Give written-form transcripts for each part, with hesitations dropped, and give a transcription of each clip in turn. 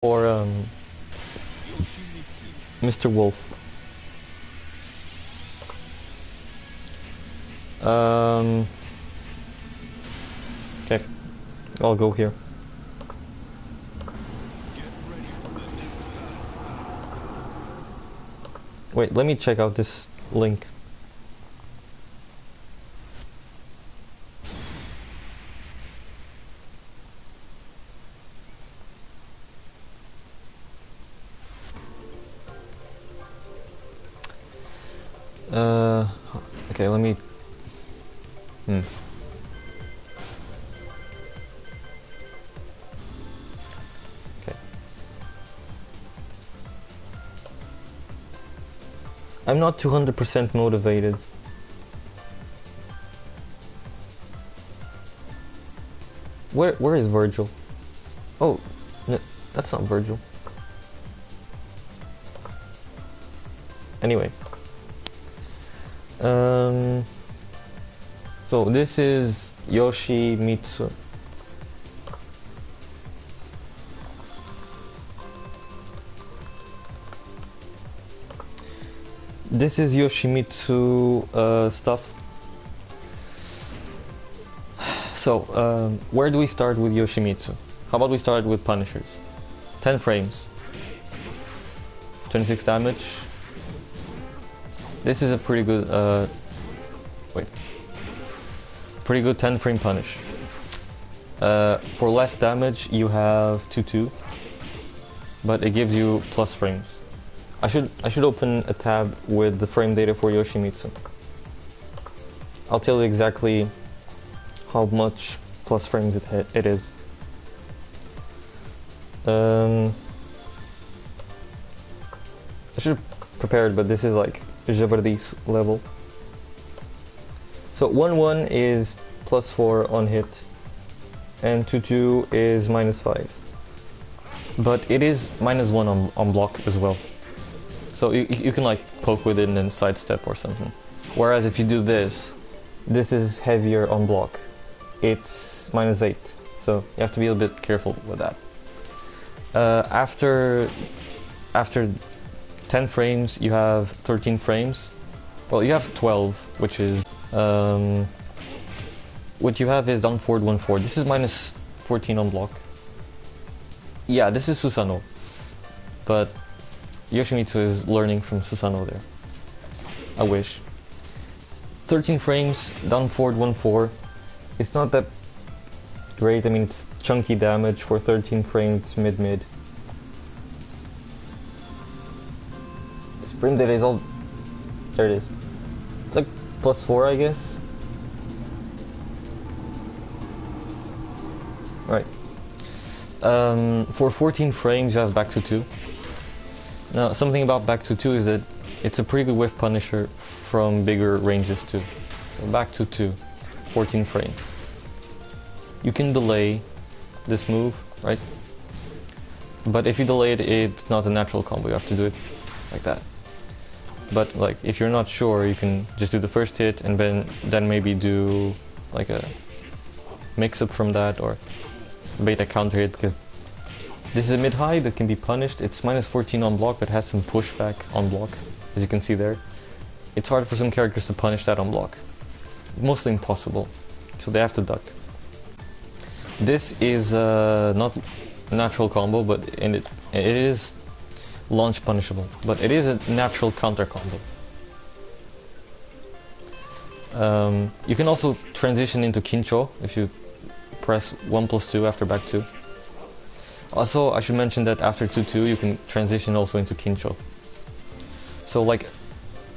Or Mr. Wolf. Okay, I'll go here. Wait, let me check out this link. Okay, let me... Okay. I'm not 200% motivated. Where is Virgil? Oh, no, that's not Virgil. Anyway. So this is Yoshimitsu. This is Yoshimitsu stuff. So, where do we start with Yoshimitsu? How about we start with Punishers? 10 frames. 26 damage. This is a pretty good, pretty good 10 frame punish. For less damage you have 2-2, but it gives you plus frames. I should open a tab with the frame data for Yoshimitsu. I'll tell you exactly how much plus frames it is. I should have prepared, but this is like javardice level. So 1-1 is +4 on hit, and 2-2 is -5. But it is -1 on block as well. So you can like poke with it and then sidestep or something. Whereas if you do this, this is heavier on block. It's -8. So you have to be a bit careful with that. After 10 frames, you have 13 frames. Well, you have 12, which is... what you have is down forward 1-4. This is -14 on block. Yeah, this is Susanoo. But Yoshimitsu is learning from Susanoo there. I wish. 13 frames, down forward 1-4. It's not that great. I mean, it's chunky damage for 13 frames mid-mid. Frame data is all... There it is. It's like +4, I guess. Right. For 14 frames you have back to 2. Now, something about back to 2 is that it's a pretty good whiff punisher from bigger ranges too. So back to 2, 14 frames. You can delay this move, right? But if you delay it, it's not a natural combo. You have to do it like that. But like, if you're not sure, you can just do the first hit and then maybe do like a mix-up from that, or bait a counter hit, because this is a mid-high that can be punished. It's -14 on block, but has some pushback on block, as you can see there. It's hard for some characters to punish that on block. Mostly impossible, so they have to duck. This is not a natural combo, but it is launch punishable, but it is a natural counter combo. You can also transition into Kincho if you press 1+2 after back 2. Also, I should mention that after 2-2 you can transition also into Kincho. So like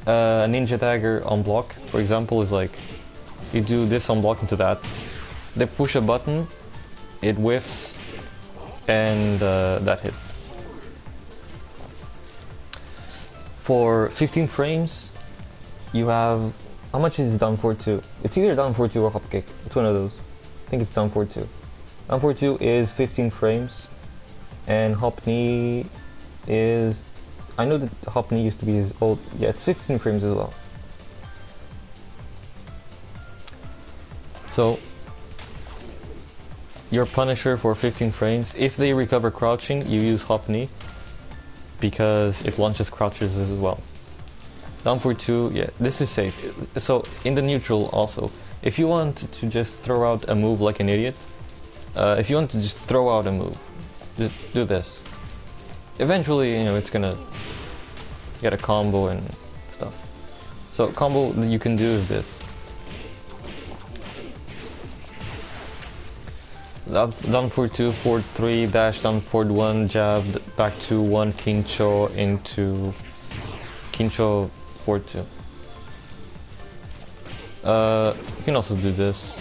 a ninja dagger on block, for example, is like you do this on block into that. They push a button, it whiffs, and that hits. For 15 frames, you have... How much is it down forward 2? It's either down forward 2 or hop kick. It's one of those. I think it's down forward 2. Down forward 2 is 15 frames, and hop knee is... I know that hop knee used to be his old... Yeah, it's 15 frames as well. So your Punisher for 15 frames. If they recover crouching, you use hop knee, because it launches crouches as well. Down for 2, yeah, this is safe. So in the neutral also, if you want to just throw out a move like an idiot, if you want to just throw out a move, just do this. Eventually, you know, it's gonna get a combo and stuff. So combo that you can do is this. Down for 2, forward 3, dash down forward 1, jab, back to 1, Kincho into Kincho forward 2. You can also do this.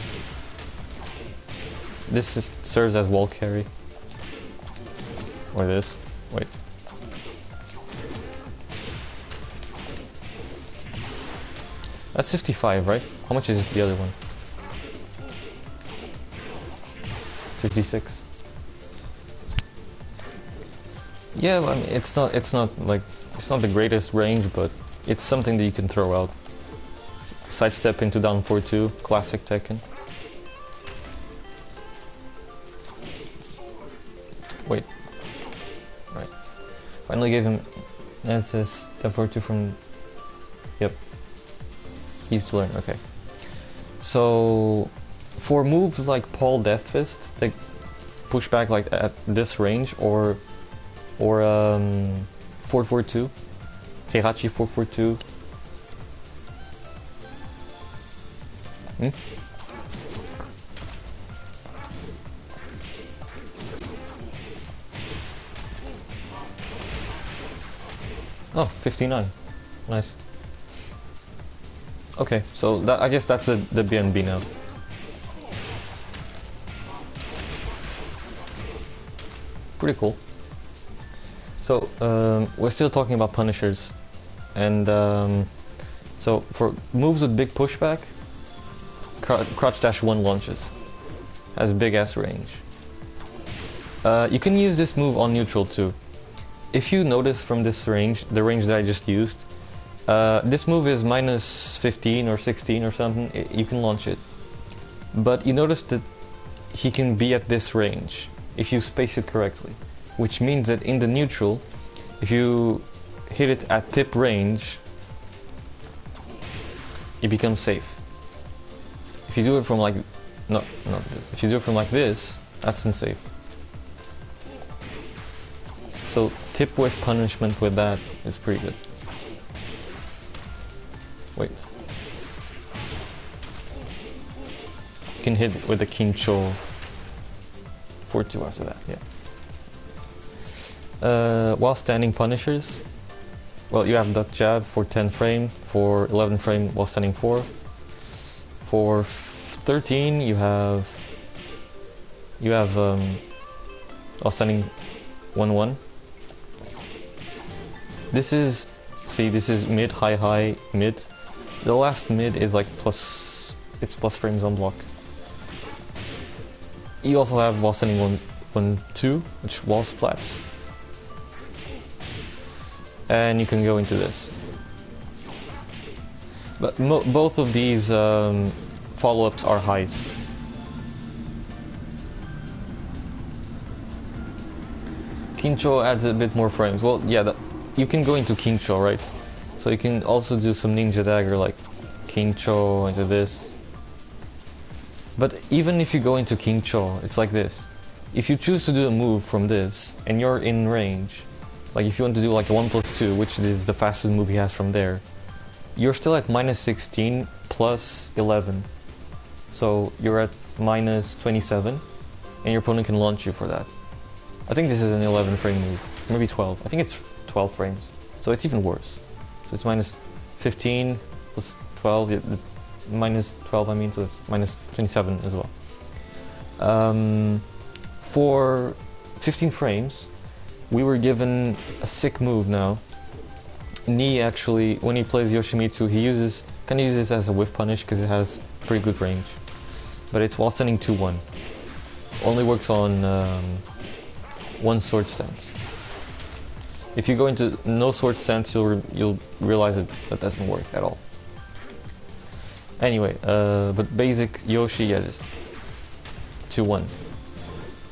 This serves as wall carry. Or this. Wait. That's 55, right? How much is the other one? 56. Yeah, I mean, it's not the greatest range, but it's something that you can throw out. Sidestep into down 4-2, classic Tekken. Wait. Right. Finally gave him SS down 4-2 from. Yep. He's to learn. Okay. So, for moves like Paul Death Fist, they push back like at this range, or 4-4-2, Heihachi 4-4-2. Oh, 59. Nice. Okay, so that, I guess that's the BNB now. Pretty cool. So, we're still talking about Punishers. And, so for moves with big pushback, Crouch Dash 1 launches. Has big ass range. You can use this move on neutral too. If you notice from this range, the range that I just used, this move is minus 15 or 16 or something, you can launch it. But you notice that he can be at this range, if you space it correctly. Which means that in the neutral, if you hit it at tip range, it becomes safe. If you do it from like, not this, if you do it from like this, that's unsafe. So tip with punishment with that is pretty good. Wait. You can hit with the Kincho 4-2 after that, yeah. While standing punishers, well, you have duck jab for 10 frame, for 11 frame while standing 4. For 13 you have while standing 1-1. This is, see, this is mid, high, high, mid. The last mid is like plus, it's plus frames on block. You also have while standing 1-2, which wall splats. And you can go into this. But both of these follow-ups are highs. Kincho adds a bit more frames. Well, yeah, you can go into Kincho, right? So you can also do some ninja dagger like Kincho into this. But even if you go into Kincho, it's like this. If you choose to do a move from this, and you're in range, like if you want to do like 1+2, which is the fastest move he has from there, you're still at minus 16 plus 11. So you're at minus 27, and your opponent can launch you for that. I think this is an 11 frame move, maybe 12. I think it's 12 frames, so it's even worse. So it's minus 15 plus 12, yeah, minus 12 I mean, so it's minus 27 as well. For 15 frames, we were given a sick move now. Knee actually, when he plays Yoshimitsu, he can use this as a whiff punish because it has pretty good range. But it's while standing 2-1. Only works on one sword stance. If you go into no sword stance, you'll realize that doesn't work at all. Anyway, but basic Yoshi, yeah, is 2-1.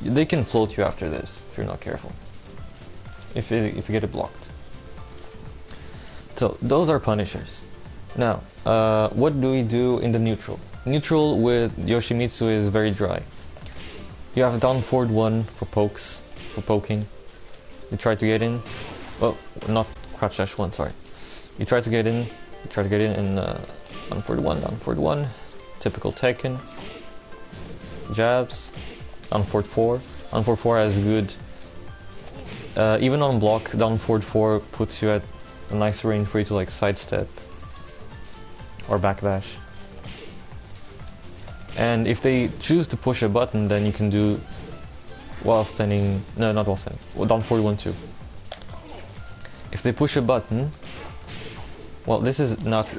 They can float you after this if you're not careful. If you get it blocked. So those are punishers. Now, what do we do in the neutral? Neutral with Yoshimitsu is very dry. You have down forward 1 for pokes, for poking. You try to get in. Oh, not crouch dash 1, sorry. You try to get in. You try to get in and down forward 1. Typical Tekken. Jabs. Down forward 4. Down forward 4 has good. Even on block, down forward 4 puts you at a nice range for you to like sidestep or backdash. And if they choose to push a button, then you can do while standing. No, not while standing. Well, down forward 1 2. If they push a button, well, this is not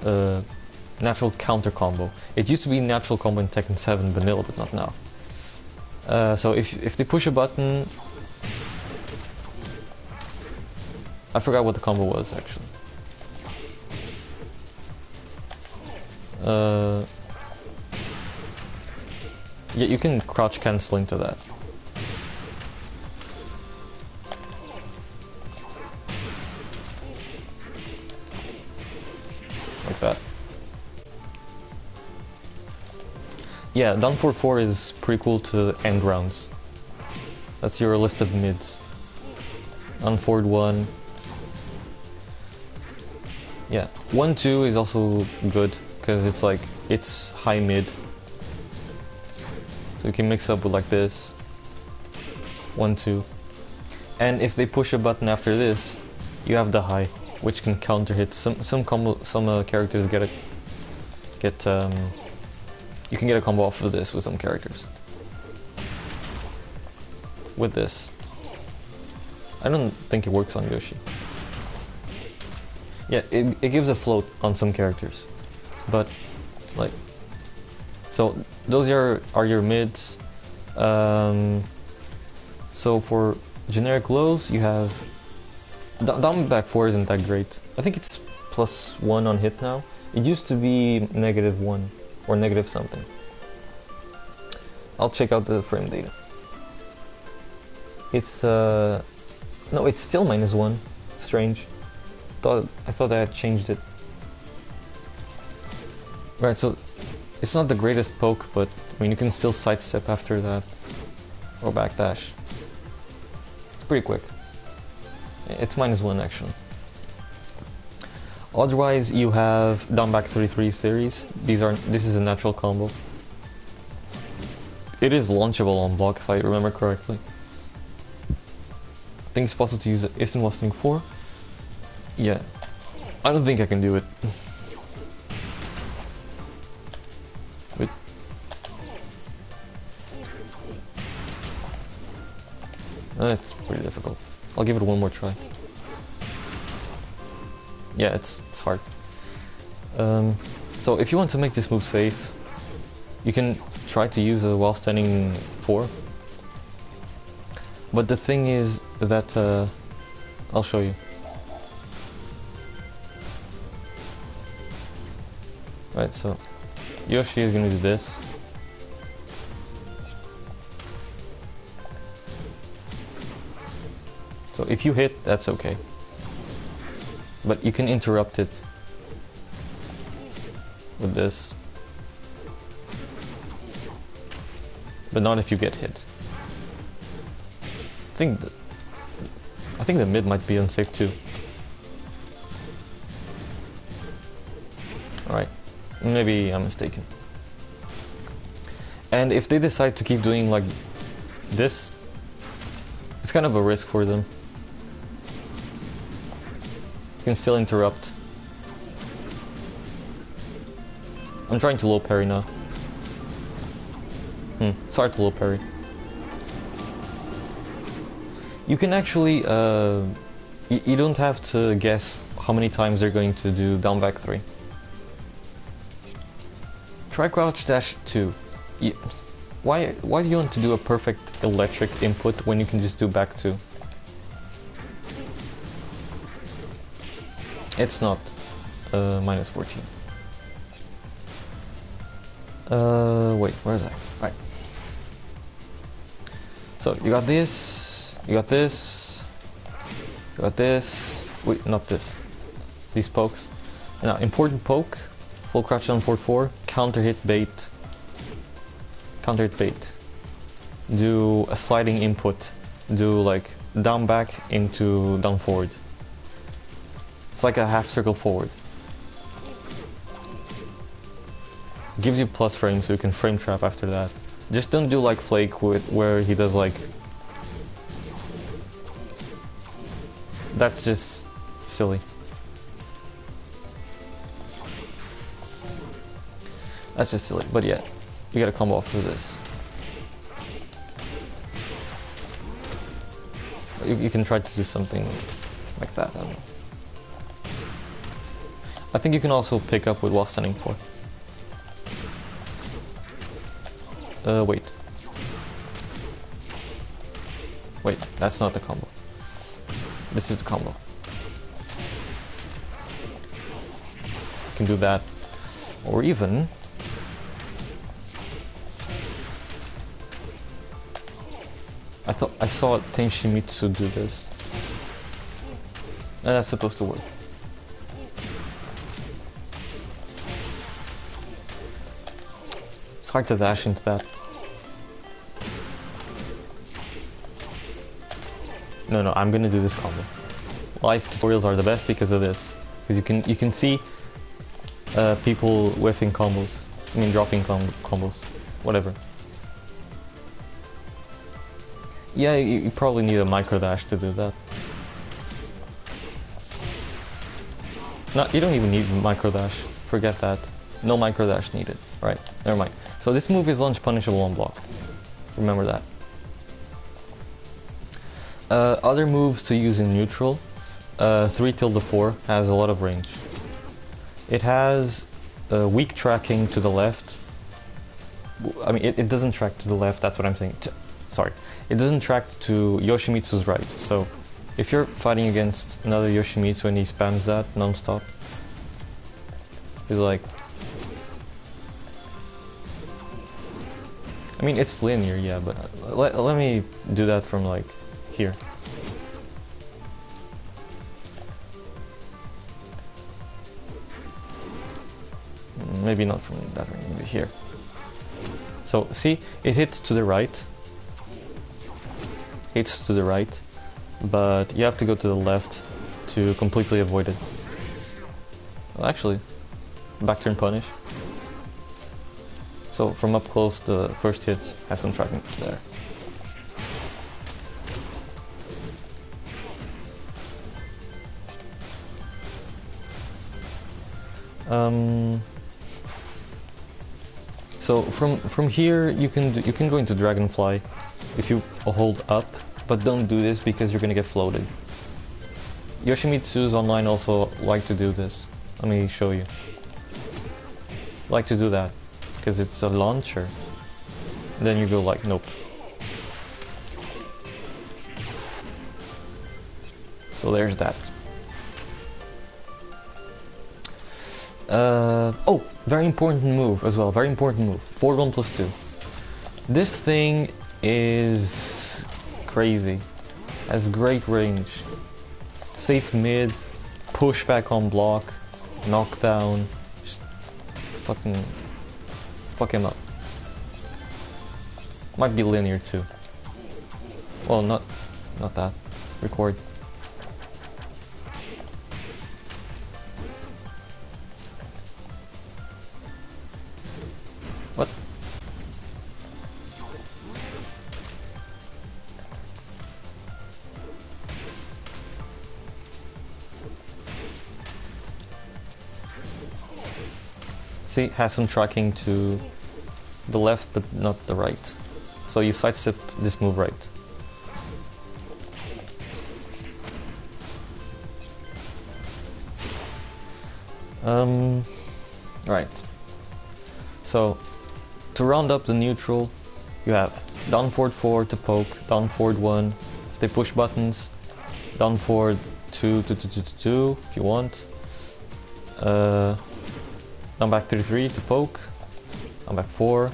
natural counter combo. It used to be natural combo in Tekken 7 vanilla, but not now. So if they push a button, I forgot what the combo was actually. Yeah, you can crouch cancel into that. Like that. Yeah, down forward 4 is pretty cool to end rounds. That's your list of mids. Down forward 1. Yeah, 1 2 is also good because it's like it's high mid. So you can mix up with like this. 1 2. And if they push a button after this, you have the high, which can counter hit. Some characters you can get a combo off of this with some characters. With this. I don't think it works on Yoshi. Yeah, it gives a float on some characters. But, like... So, those are your mids. So for generic lows, you have... Down back 4 isn't that great. I think it's +1 on hit now. It used to be -1 or negative something. I'll check out the frame data. It's no, it's still -1. Strange. I thought I had changed it. Right, so it's not the greatest poke, but I mean you can still sidestep after that or backdash. It's pretty quick. It's -1 actually. Otherwise, you have down back 33 series. This is a natural combo. It is launchable on block if I remember correctly. I think it's possible to use it instant while staying 4. Yeah, I don't think I can do it. Wait. It's pretty difficult. I'll give it one more try. Yeah, it's hard. So if you want to make this move safe, you can try to use a while standing 4. But the thing is that I'll show you. Right, so Yoshi is gonna do this. So if you hit, that's okay. But you can interrupt it with this. But not if you get hit. I think the mid might be unsafe too. Alright, maybe I'm mistaken. And if they decide to keep doing like this, it's kind of a risk for them. You can still interrupt. I'm trying to low parry now. It's hard to low parry. You can actually, you don't have to guess how many times they're going to do down back 3. Try crouch dash 2. Why do you want to do a perfect electric input when you can just do back 2? It's not -14. Wait, where is that? Right. So you got this, you got this, you got this. Wait, not this. These pokes. Now, important poke. Full crouch down forward 4. Counter hit bait. Counter hit bait. Do a sliding input. Do like down back into down forward. It's like a half circle forward. Gives you plus frame so you can frame trap after that. Just don't do like Flake with where he does like... That's just silly. That's just silly, but yeah, you get a combo off of this. You can try to do something like that, I don't know. I think you can also pick up with while standing 4. Wait. Wait, that's not the combo. This is the combo. You can do that. Or even... I saw Yoshimitsu do this. And that's supposed to work. It's hard to dash into that. No, I'm gonna do this combo. Live tutorials are the best because of this. Because you can see people whiffing combos. I mean dropping combos. Whatever. Yeah, you probably need a micro dash to do that. No, you don't even need micro dash. Forget that. No micro dash needed. Right, never mind. So this move is launch punishable on block. Remember that. Other moves to use in neutral. 3-4 has a lot of range. It has weak tracking to the left. I mean, it doesn't track to the left, that's what I'm saying. Sorry. It doesn't track to Yoshimitsu's right. So if you're fighting against another Yoshimitsu and he spams that non-stop, he's like... I mean, it's linear, yeah, but let me do that from like here. Maybe not from that range, maybe here. So see, it hits to the right. Hits to the right, but you have to go to the left to completely avoid it. Well, actually, back turn punish. So from up close, the first hit has some tracking to there. So from here you can go into Dragonfly if you hold up, but don't do this because you're gonna get floated. Yoshimitsu's online also like to do this. Let me show you. Like to do that because it's a launcher. And then you go like nope. So there's that. Oh, very important move as well. Very important move. Forward 1+2. This thing is crazy. Has great range. Safe mid. Push back on block. Knockdown. Just fucking fuck him up. Might be linear too. Well, not that. Record. What? See, has some tracking to the left but not the right. So you sidestep this move right. Right. So to round up the neutral, you have down forward 4 to poke, down forward 1 if they push buttons, down forward 2 if you want, down back 3 to poke, down back 4,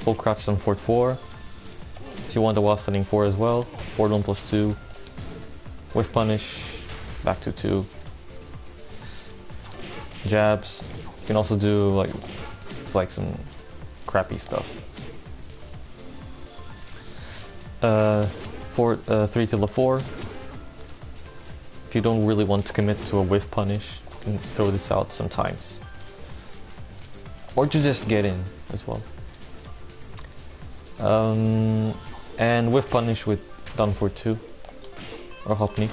full crouch down forward 4. So you want the while standing 4 as well. Forward 1 plus 2. Whiff punish. Back to 2. Jabs. You can also do like, it's like some crappy stuff. 3 till the 4. If you don't really want to commit to a whiff punish, you can throw this out sometimes. Or to just get in as well. And whiff punish with down for 2. Or hopney.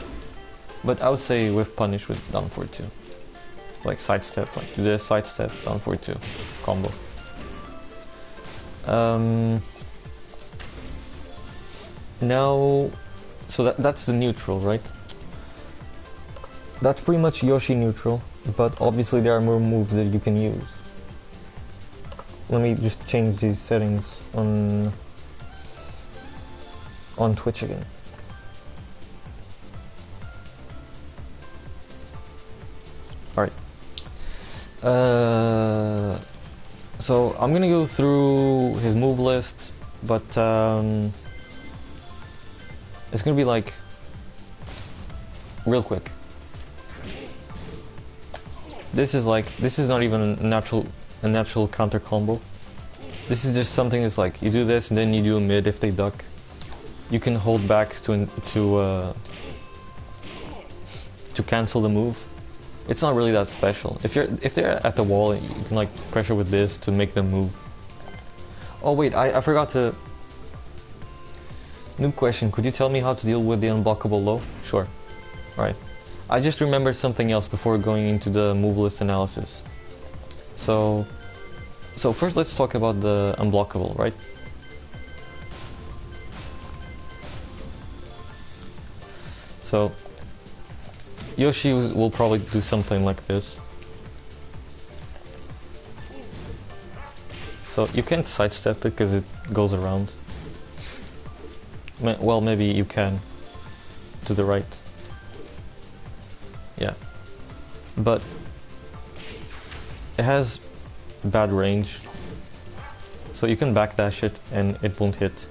But I would say whiff punish with down for 2. Like sidestep, like do the sidestep, down for 2 combo. Now, so that's the neutral, right? That's pretty much Yoshi neutral, but obviously there are more moves that you can use. Let me just change these settings on Twitch again. Alright. So I'm gonna go through his move list, but it's gonna be like real quick. This is not even a natural counter combo. This is just something that's like you do this and then you do a mid if they duck. You can hold back to cancel the move. It's not really that special. If they're at the wall, you can like pressure with this to make them move. Oh wait, I forgot to. Noob question, could you tell me how to deal with the unblockable low? Sure. Alright. I just remembered something else before going into the move list analysis. So first let's talk about the unblockable, right? So Yoshi will probably do something like this. So you can't sidestep it because it goes around. Well, maybe you can to the right. Yeah, but it has bad range, so you can backdash it and it won't hit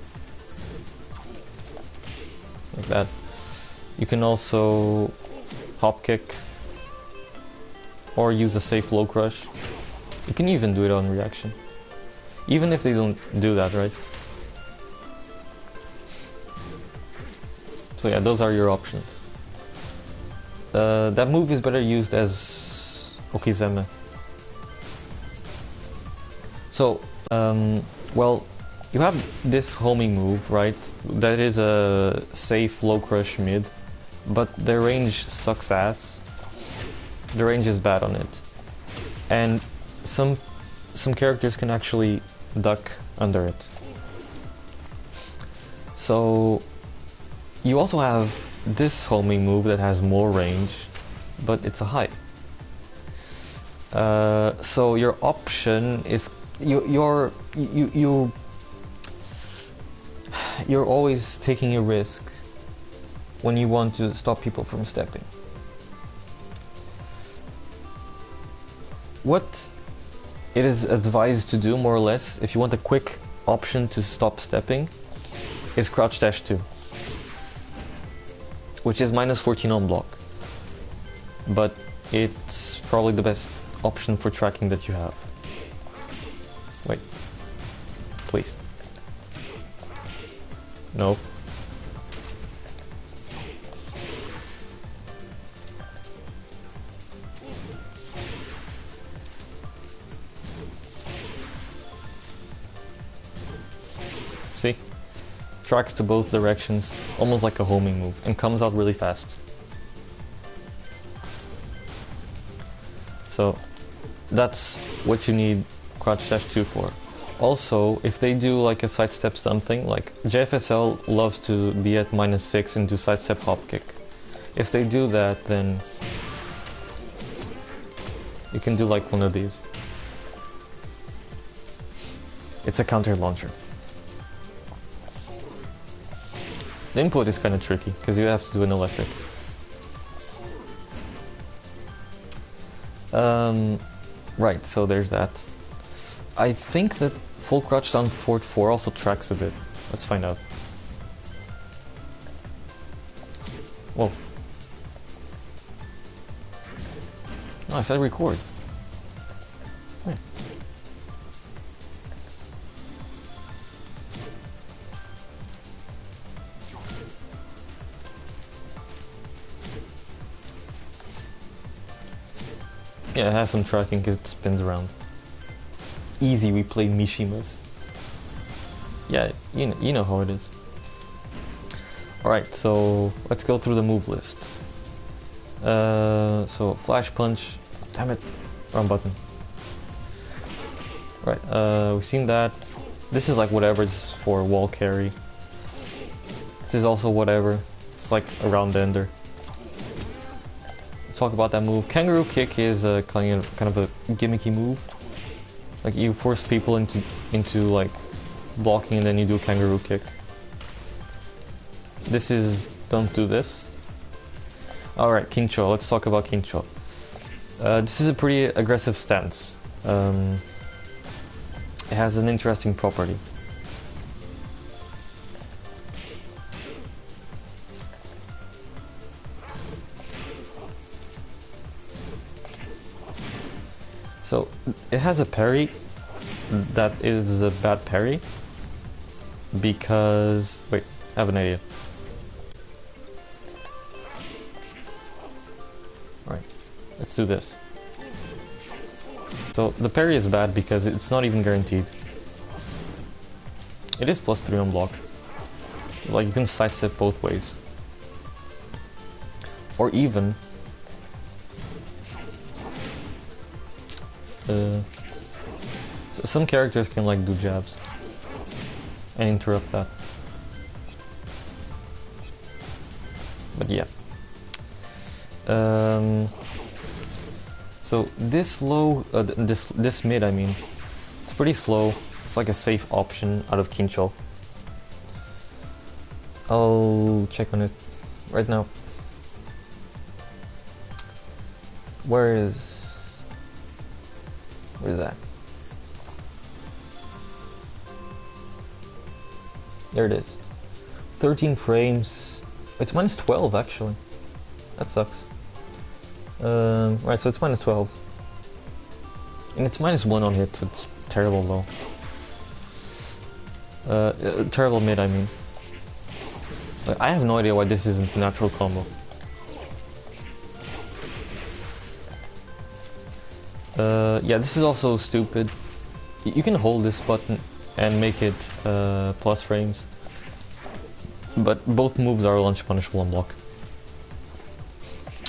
like that. You can also hop kick or use a safe low crush. You can even do it on reaction, even if they don't do that, right? So yeah, those are your options. That move is better used as Okizeme. So, well, you have this homing move, right? That is a safe low crush mid, but the range sucks ass. The range is bad on it, and some characters can actually duck under it. So you also have this homing move that has more range, but it's a high. So your option is you're always taking a risk when you want to stop people from stepping. What it is advised to do, more or less, if you want a quick option to stop stepping, is crouch dash 2. Which is -14 on block, but it's probably the best option for tracking that you have. Wait, please. No. See? Tracks to both directions, almost like a homing move, and comes out really fast. So that's what you need crouch dash 2 for. Also, if they do like a sidestep something, like JFSL loves to be at -6 and do sidestep hop kick. If they do that, then you can do like one of these. It's a counter launcher. The input is kind of tricky, because you have to do an electric. Right, so there's that. I think that full crouch down forward 4 also tracks a bit. Let's find out. Whoa. No, I said record. Wait. Yeah, it has some tracking because it spins around. Easy, we play Mishimas. Yeah, you know how it is. Alright, so let's go through the move list. So Flash Punch, damn it, wrong button. Right, we've seen that. This is like whatever, it's for wall carry. This is also whatever, it's like a round ender. Talk about that move. Kangaroo Kick is a kind of a gimmicky move. Like you force people into like blocking and then you do a Kangaroo Kick. This is don't do this. Alright, King Cho, let's talk about King Cho. This is a pretty aggressive stance. It has an interesting property. So it has a parry that is a bad parry because wait, I have an idea. Alright, let's do this. So the parry is bad because it's not even guaranteed. It is +3 on block. Like you can sidestep both ways. Or even so some characters can like do jabs and interrupt that. But yeah. So this low, this mid, I mean, it's pretty slow. It's like a safe option out of Kincho. I'll check on it right now. Where's that? There it is. 13 frames. It's -12 actually. That sucks. Right, so it's -12. And it's -1 on hit, so it's terrible low. Terrible mid, I mean. Like, I have no idea why this isn't a natural combo. Yeah, this is also stupid. You can hold this button and make it plus frames, but both moves are launch punishable on block.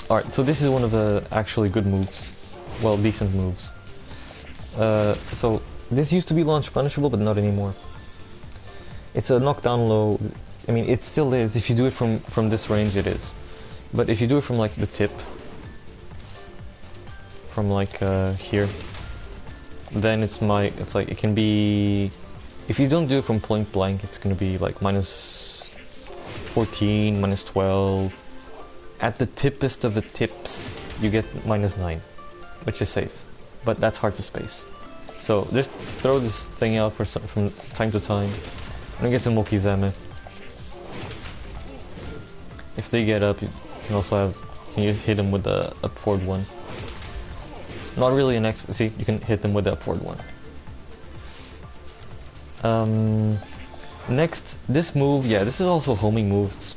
Alright, so this is one of the actually good moves. Well, decent moves. So this used to be launch punishable, but not anymore. It's a knockdown low. I mean, it still is. If you do it from this range, it is. But if you do it from like the tip, from like here, then it's like it can be. If you don't do it from point blank, it's gonna be like -14, -12. At the tippest of the tips, you get -9, which is safe, but that's hard to space. So just throw this thing out from time to time, and get some Mokizeme. If they get up, you can also have. You hit them with the up forward one. Not really an X. See, you can hit them with the up forward one. Next, this move. Yeah, this is also homing move. It's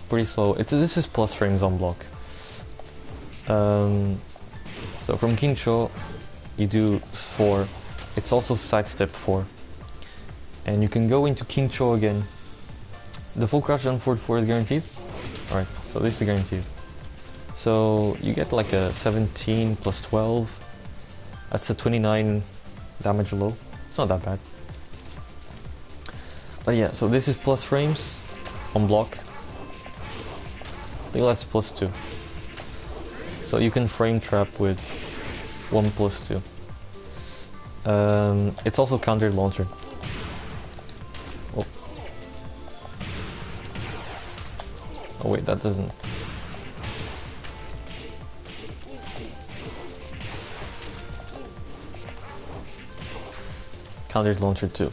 pretty slow. This is plus frames on block. So from Kincho, you do 4. It's also sidestep 4, and you can go into Kincho again. The full crouch on forward 4 is guaranteed. All right, so this is guaranteed. So you get like a 17 plus 12. That's a 29 damage low. It's not that bad. But yeah, so this is plus frames on block. I think that's +2. So you can frame trap with 1 +2. It's also countered launcher. Oh. Oh wait, that doesn't. Countered launcher too.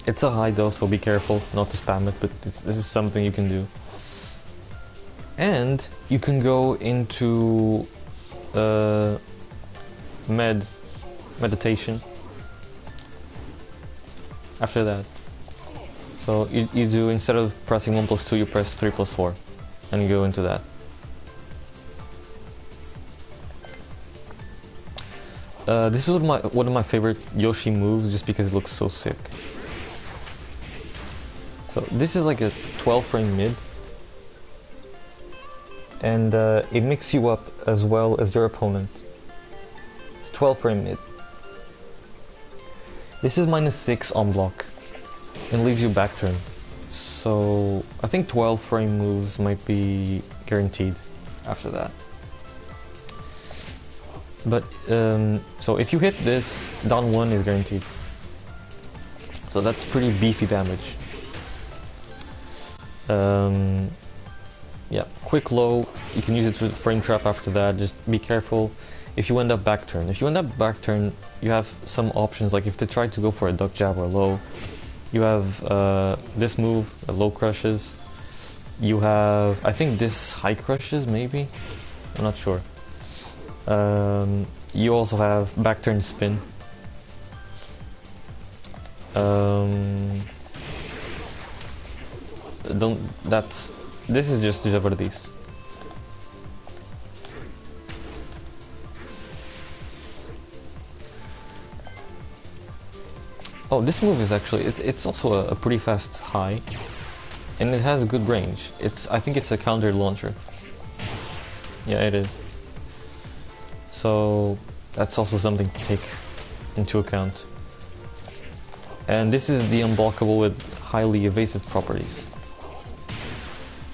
It's a high dose, so be careful not to spam it, but this is something you can do. And you can go into meditation after that. So you do, instead of pressing 1 plus 2, you press 3 plus 4 and you go into that. This is one of my favorite Yoshi moves, just because it looks so sick. So this is like a 12 frame mid, and it mixes you up as well as your opponent. It's 12 frame mid. This is -6 on block and leaves you back turn. So I think 12 frame moves might be guaranteed after that. But so if you hit this, down 1 is guaranteed. So that's pretty beefy damage. Yeah, quick low, you can use it to frame trap after that. Just be careful if you end up back turn. If you end up back turn, you have some options, like if they try to go for a duck jab or low, you have this move, low crushes. You have, I think, this high crushes maybe? I'm not sure. You also have back turn spin. This is just javardice. Oh, this move is actually, it's also a pretty fast high, and it has a good range. I think it's a counter launcher. Yeah, it is. So that's also something to take into account. And this is the unblockable with highly evasive properties.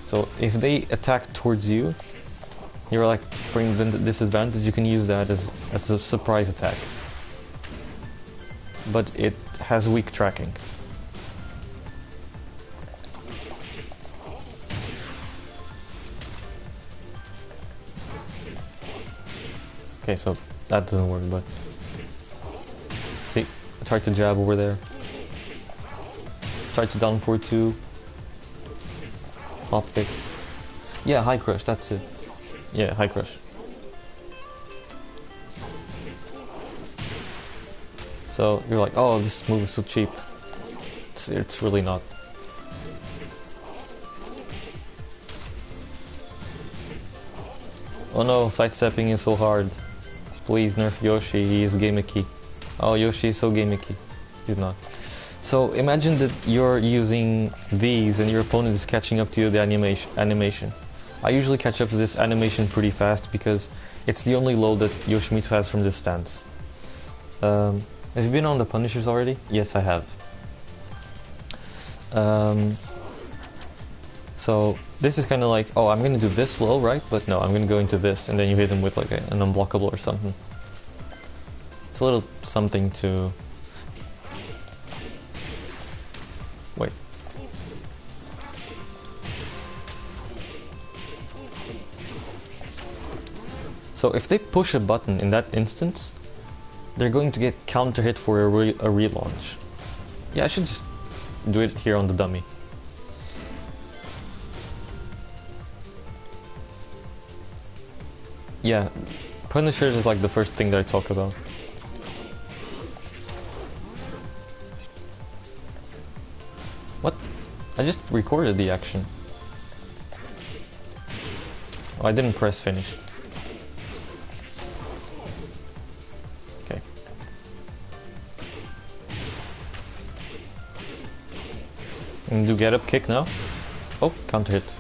So if they attack towards you, you're like bring the disadvantage, you can use that as a surprise attack. But it has weak tracking. Okay, so that doesn't work, but see, I tried to jab over there. Tried to down 4-2. Hop kick. Yeah, high crush, that's it. Yeah, high crush. So you're like, oh, this move is so cheap. It's really not. Oh no, sidestepping is so hard. Please nerf Yoshi, he is gimmicky. Oh, Yoshi is so gimmicky. He's not. So imagine that you're using these and your opponent is catching up to you the animation. I usually catch up to this animation pretty fast because it's the only load that Yoshimitsu has from this stance. Have you been on the Punishers already? Yes, I have. So this is kind of like, oh, I'm going to do this low, right? But no, I'm going to go into this, and then you hit him with like an unblockable or something. It's a little something to... Wait. So if they push a button in that instance, they're going to get counter hit for a relaunch. Yeah, I should just do it here on the dummy. Yeah, Punishers is like the first thing that I talk about. What? I just recorded the action. Oh, I didn't press finish. Okay. And do get up kick now. Oh, counter hit.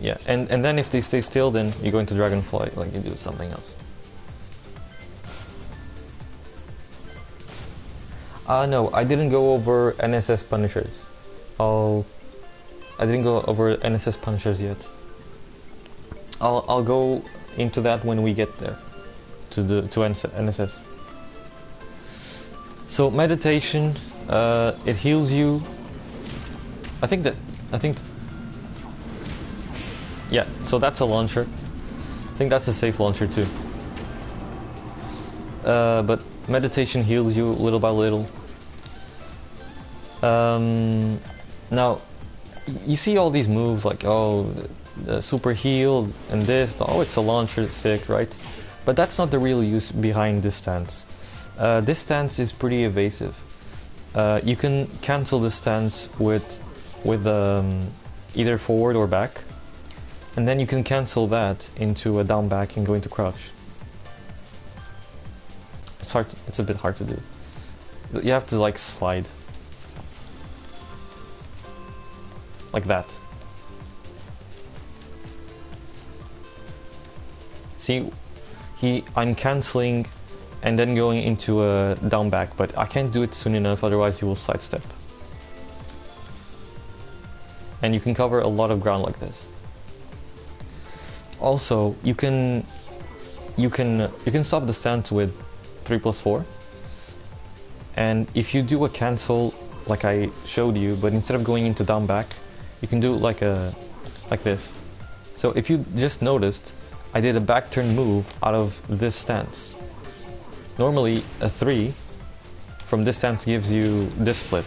Yeah, and then if they stay still, then you go into Dragonfly, like you do something else. No, I didn't go over NSS Punishers. I didn't go over NSS Punishers yet. I'll go into that when we get there to NSS. So meditation, it heals you. I think. Yeah, so that's a launcher. I think that's a safe launcher too. But meditation heals you little by little. Now, you see all these moves like, oh, the super heal and this, oh, it's a launcher, it's sick, right? But that's not the real use behind this stance. This stance is pretty evasive. You can cancel the stance with either forward or back, and then you can cancel that into a down back and go into crouch. It's hard. It's a bit hard to do. You have to like slide like that. See, I'm cancelling and then going into a down back, but I can't do it soon enough, otherwise he will sidestep. And you can cover a lot of ground like this. Also, you can stop the stance with 3+4, and if you do a cancel like I showed you, but instead of going into down back, you can do it like this. So if you just noticed, I did a back turn move out of this stance. Normally a 3 from this stance gives you this flip,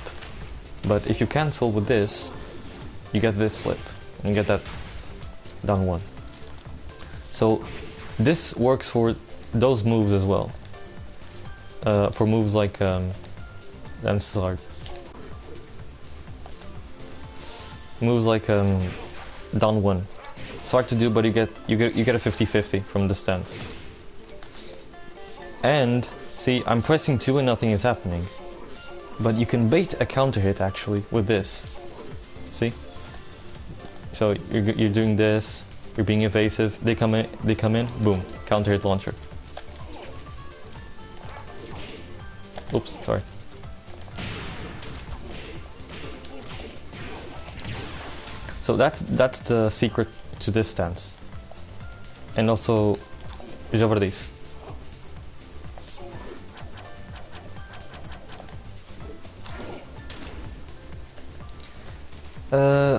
but if you cancel with this, you get this flip and you get that down 1. So this works for those moves as well. For moves like moves like down 1. It's hard to do, but you get a 50-50 from the stance. And see, I'm pressing 2 and nothing is happening. But you can bait a counter hit actually with this. See? So you're doing this, you're being evasive, they come in, boom, counter hit launcher. Oops, sorry. So that's the secret to this stance. And also javardice.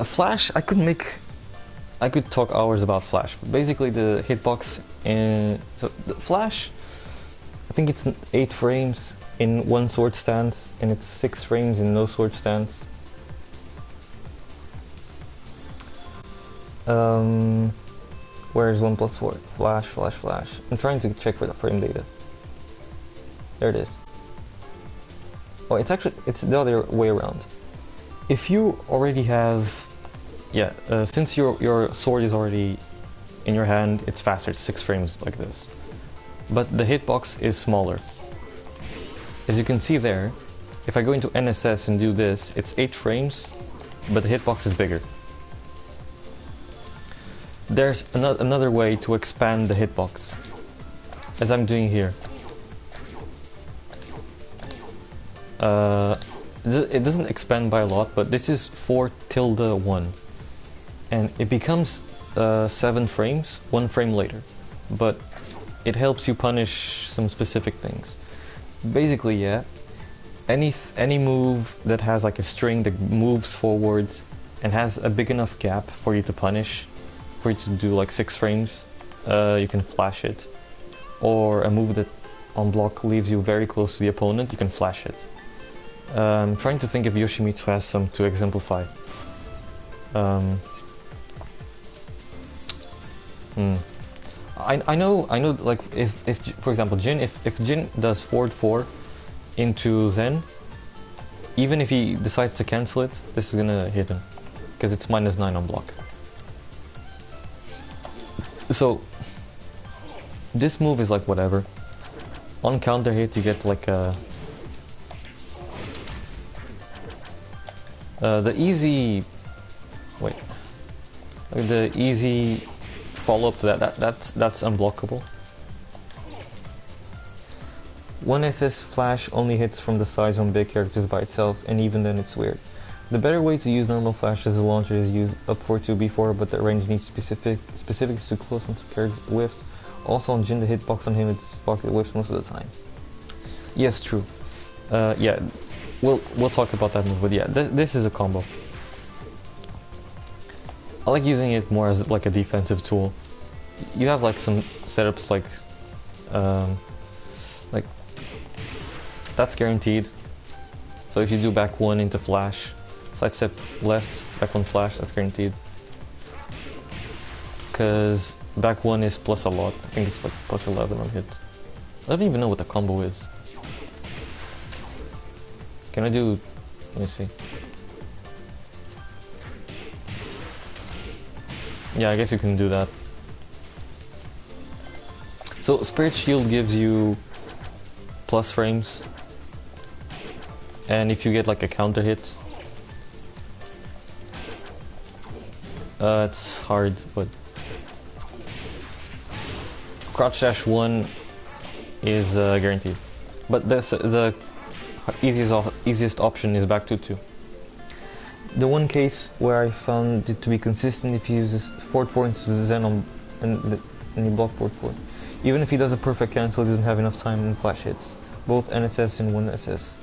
Flash, I could talk hours about Flash, but basically the hitbox so the Flash, I think it's 8 frames in one sword stance, and it's 6 frames in no sword stance. Where's 1+4? Flash, flash, flash. I'm trying to check for the frame data. There it is. Oh, it's the other way around. If you already have, since your sword is already in your hand, it's faster, it's 6 frames like this. But the hitbox is smaller. As you can see there, if I go into NSS and do this, it's 8 frames, but the hitbox is bigger. There's another way to expand the hitbox, as I'm doing here. It doesn't expand by a lot, but this is 4-1, and it becomes 7 frames, 1 frame later, but it helps you punish some specific things. Basically, yeah, any move that has like a string that moves forward and has a big enough gap for you to punish, for you to do like 6 frames, you can flash it. Or a move that on block leaves you very close to the opponent, you can flash it. I'm trying to think if Yoshimitsu has some to exemplify. I know like if for example Jin, if Jin does forward 4 into Zen, even if he decides to cancel it, this is gonna hit him because it's -9 on block. So this move is like whatever. On counter hit you get like the easy follow-up to that's unblockable. 1SS flash only hits from the sides on big characters by itself, and even then it's weird. The better way to use normal flash as a launcher is use up 4-2 before, but the range needs specifics to close on characters whiffs. Also on Jin, the hitbox on him it's fuck, it whiffs most of the time. Yes, true. Yeah, we'll talk about that move, but yeah, this is a combo. I like using it more as like a defensive tool. You have like some setups like that's guaranteed. So if you do back 1 into flash, side step left, back 1 flash, that's guaranteed. Because back 1 is plus a lot. I think it's like plus 11 on hit. I don't even know what the combo is. Can I do... let me see. Yeah, I guess you can do that. So Spirit Shield gives you plus frames. And if you get like a counter hit, it's hard, but crouch dash 1 is guaranteed. But the easiest option is back to 2. The one case where I found it to be consistent if he uses forward 4 into the Zen and you block forward 4. Even if he does a perfect cancel, he doesn't have enough time and flash hits. Both NSS and 1 SS.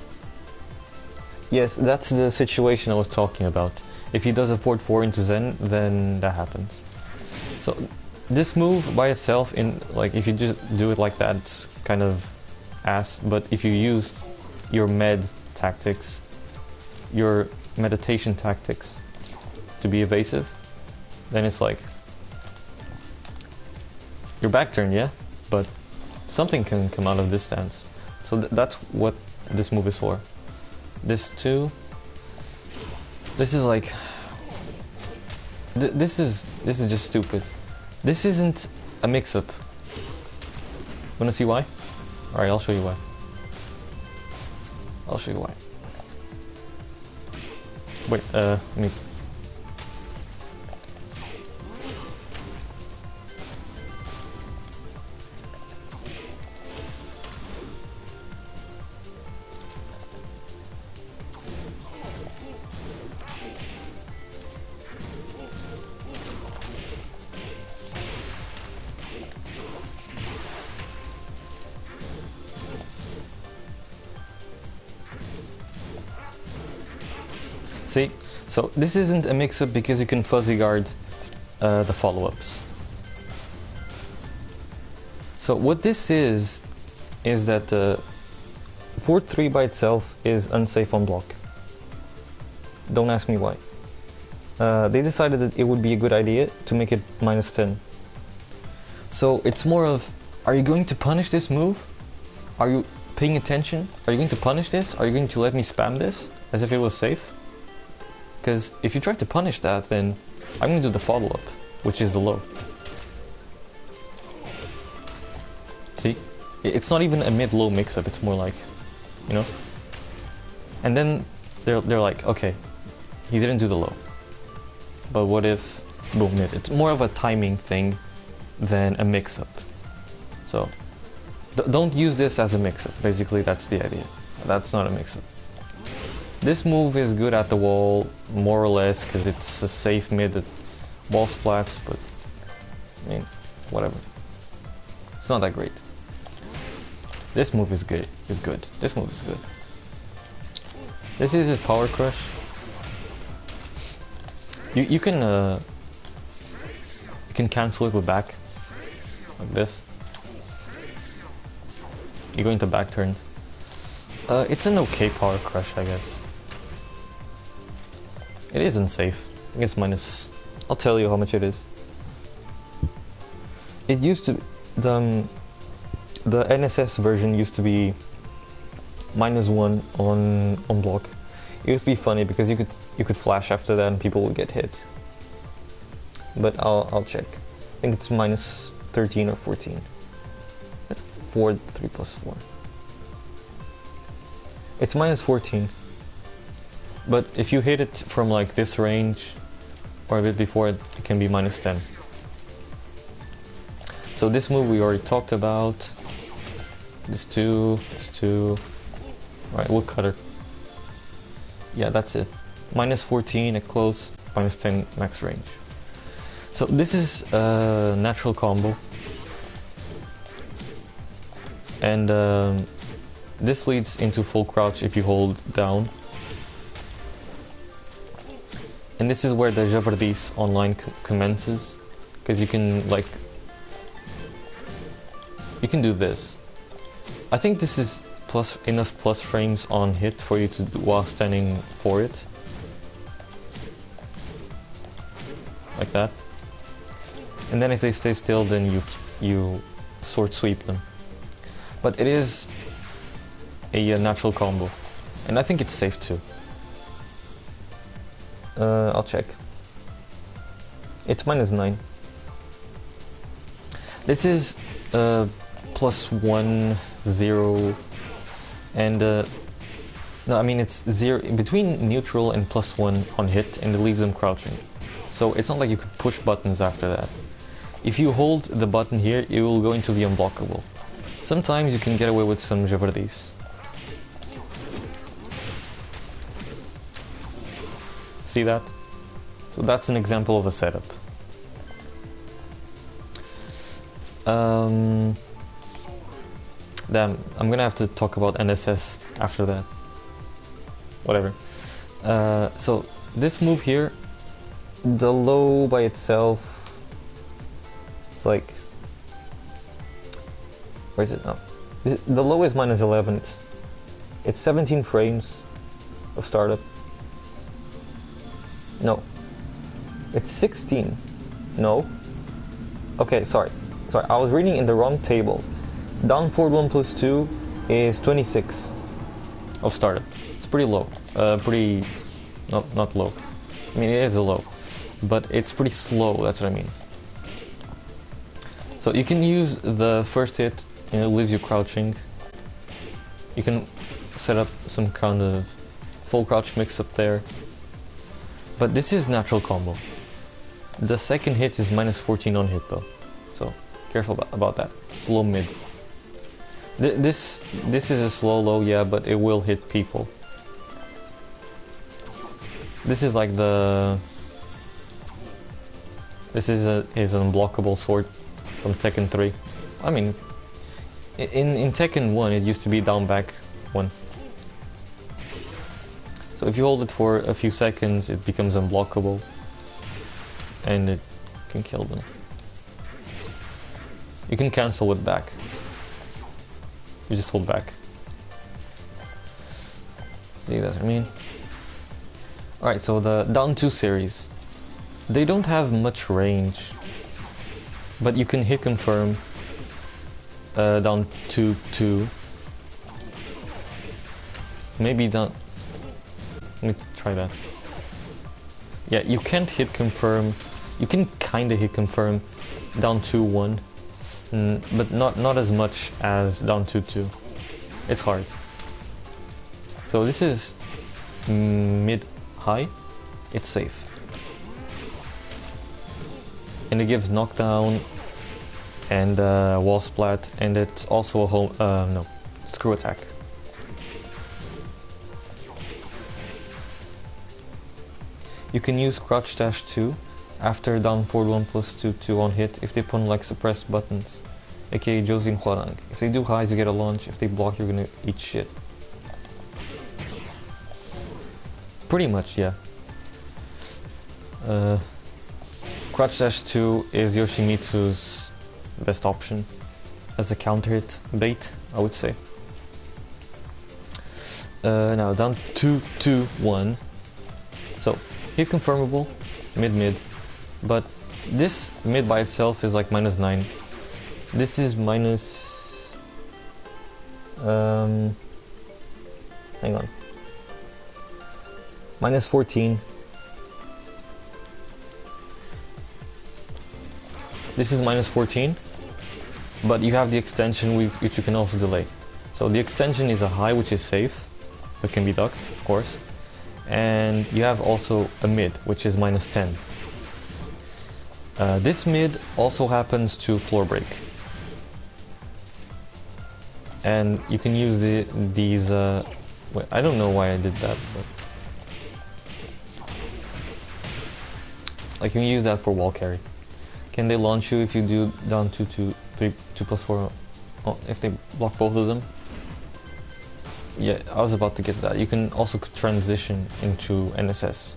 Yes, that's the situation I was talking about. If he does a forward 4 into Zen, then that happens. So this move by itself, if you just do it like that, it's kind of ass. But if you use your med tactics, your meditation tactics to be evasive, then it's like your back turn, yeah, but something can come out of this stance. So that's what this move is for. This too. This is like this is just stupid. This isn't a mix-up. Wanna see why? Alright, I'll show you why. I'll show you why. Wait, let me... See? So this isn't a mix-up because you can fuzzy guard the follow-ups. So what this is that forward 3 by itself is unsafe on block. Don't ask me why. They decided that it would be a good idea to make it -10. So it's more of, are you going to punish this move? Are you paying attention? Are you going to punish this? Are you going to let me spam this as if it was safe? Because if you try to punish that, then I'm going to do the follow-up, which is the low. See? It's not even a mid-low mix-up, it's more like, you know? And then they're like, okay, he didn't do the low. But what if, boom, mid. It's more of a timing thing than a mix-up. So, don't use this as a mix-up. Basically, that's the idea. That's not a mix-up. This move is good at the wall, more or less, because it's a safe mid that wall splats, but, I mean, whatever. It's not that great. This move is good. This move is good. This is his power crush. You can cancel it with back, like this. You go into back turns. It's an okay power crush, I guess. It is unsafe. I think it's minus... I'll tell you how much it is. It used to... The NSS version used to be -1 on block. It used to be funny because you could flash after that and people would get hit. But I'll check. I think it's -13 or 14. It's 4, 3 plus 4. It's -14. But if you hit it from like this range or a bit before it, it can be -10. So this move we already talked about. This two. Alright, woodcutter. Yeah, that's it. -14 at close, -10 max range. So this is a natural combo. And this leads into full crouch if you hold down. And this is where the javardice online commences, because you can you can do this. I think this is enough plus frames on hit for you to do while standing for it. Like that. And then if they stay still, then you sword sweep them. But it is a natural combo, and I think it's safe too. I'll check. It's -9. This is +1, 0, and no, I mean it's 0 between neutral and +1 on hit, and it leaves them crouching. So it's not like you could push buttons after that. If you hold the button here, it will go into the unblockable. Sometimes you can get away with some javardice. See that? So that's an example of a setup. Damn, I'm gonna have to talk about NSS after that. Whatever. So this move here, the low by itself, it's like, where is it now? The low is -11. It's 17 frames of startup. No, it's 16. No. Okay, sorry. I was reading in the wrong table. Down forward 1 plus 2 is 26 of startup. It's pretty low. Not low. I mean, it is a low, but it's pretty slow. That's what I mean. So you can use the first hit, and it leaves you crouching. You can set up some kind of full crouch mix up there. But this is natural combo. The second hit is -14 on hit though, so careful about that. Slow mid. This is a slow low, yeah, but it will hit people. This is like the... This is an unblockable sword from Tekken 3. I mean, in Tekken 1 it used to be down back 1. So if you hold it for a few seconds, it becomes unblockable, and it can kill them. You can cancel it back. You just hold back. See, that's what I mean? Alright, so the down 2 series. They don't have much range, but you can hit confirm down 2-2. Maybe down... Let me try that. Yeah, you can't hit confirm. You can kinda hit confirm down 2-1, but not as much as down 2-2. It's hard. So this is mid-high. It's safe. And it gives knockdown and wall splat, and it's also a home, screw attack. You can use crouch dash 2 after down forward 1 plus 2 on hit if they put on like suppressed buttons, aka Josie and Huarang. If they do highs, you get a launch. If they block, you're gonna eat shit. Pretty much, yeah. Crouch dash 2 is Yoshimitsu's best option as a counter hit bait, I would say. Now down 2-2-1. So hit confirmable, mid, but this mid by itself is like -9. This is hang on, -14. This is -14, but you have the extension which you can also delay. So the extension is a high, which is safe, but can be ducked, of course. And you have also a mid, which is -10. This mid also happens to floor break. And you can use these, wait, I don't know why I did that, but... Like, you can use that for wall carry. Can they launch you if you do down 2 plus 4? Oh, if they block both of them? Yeah, I was about to get to that. You can also transition into NSS.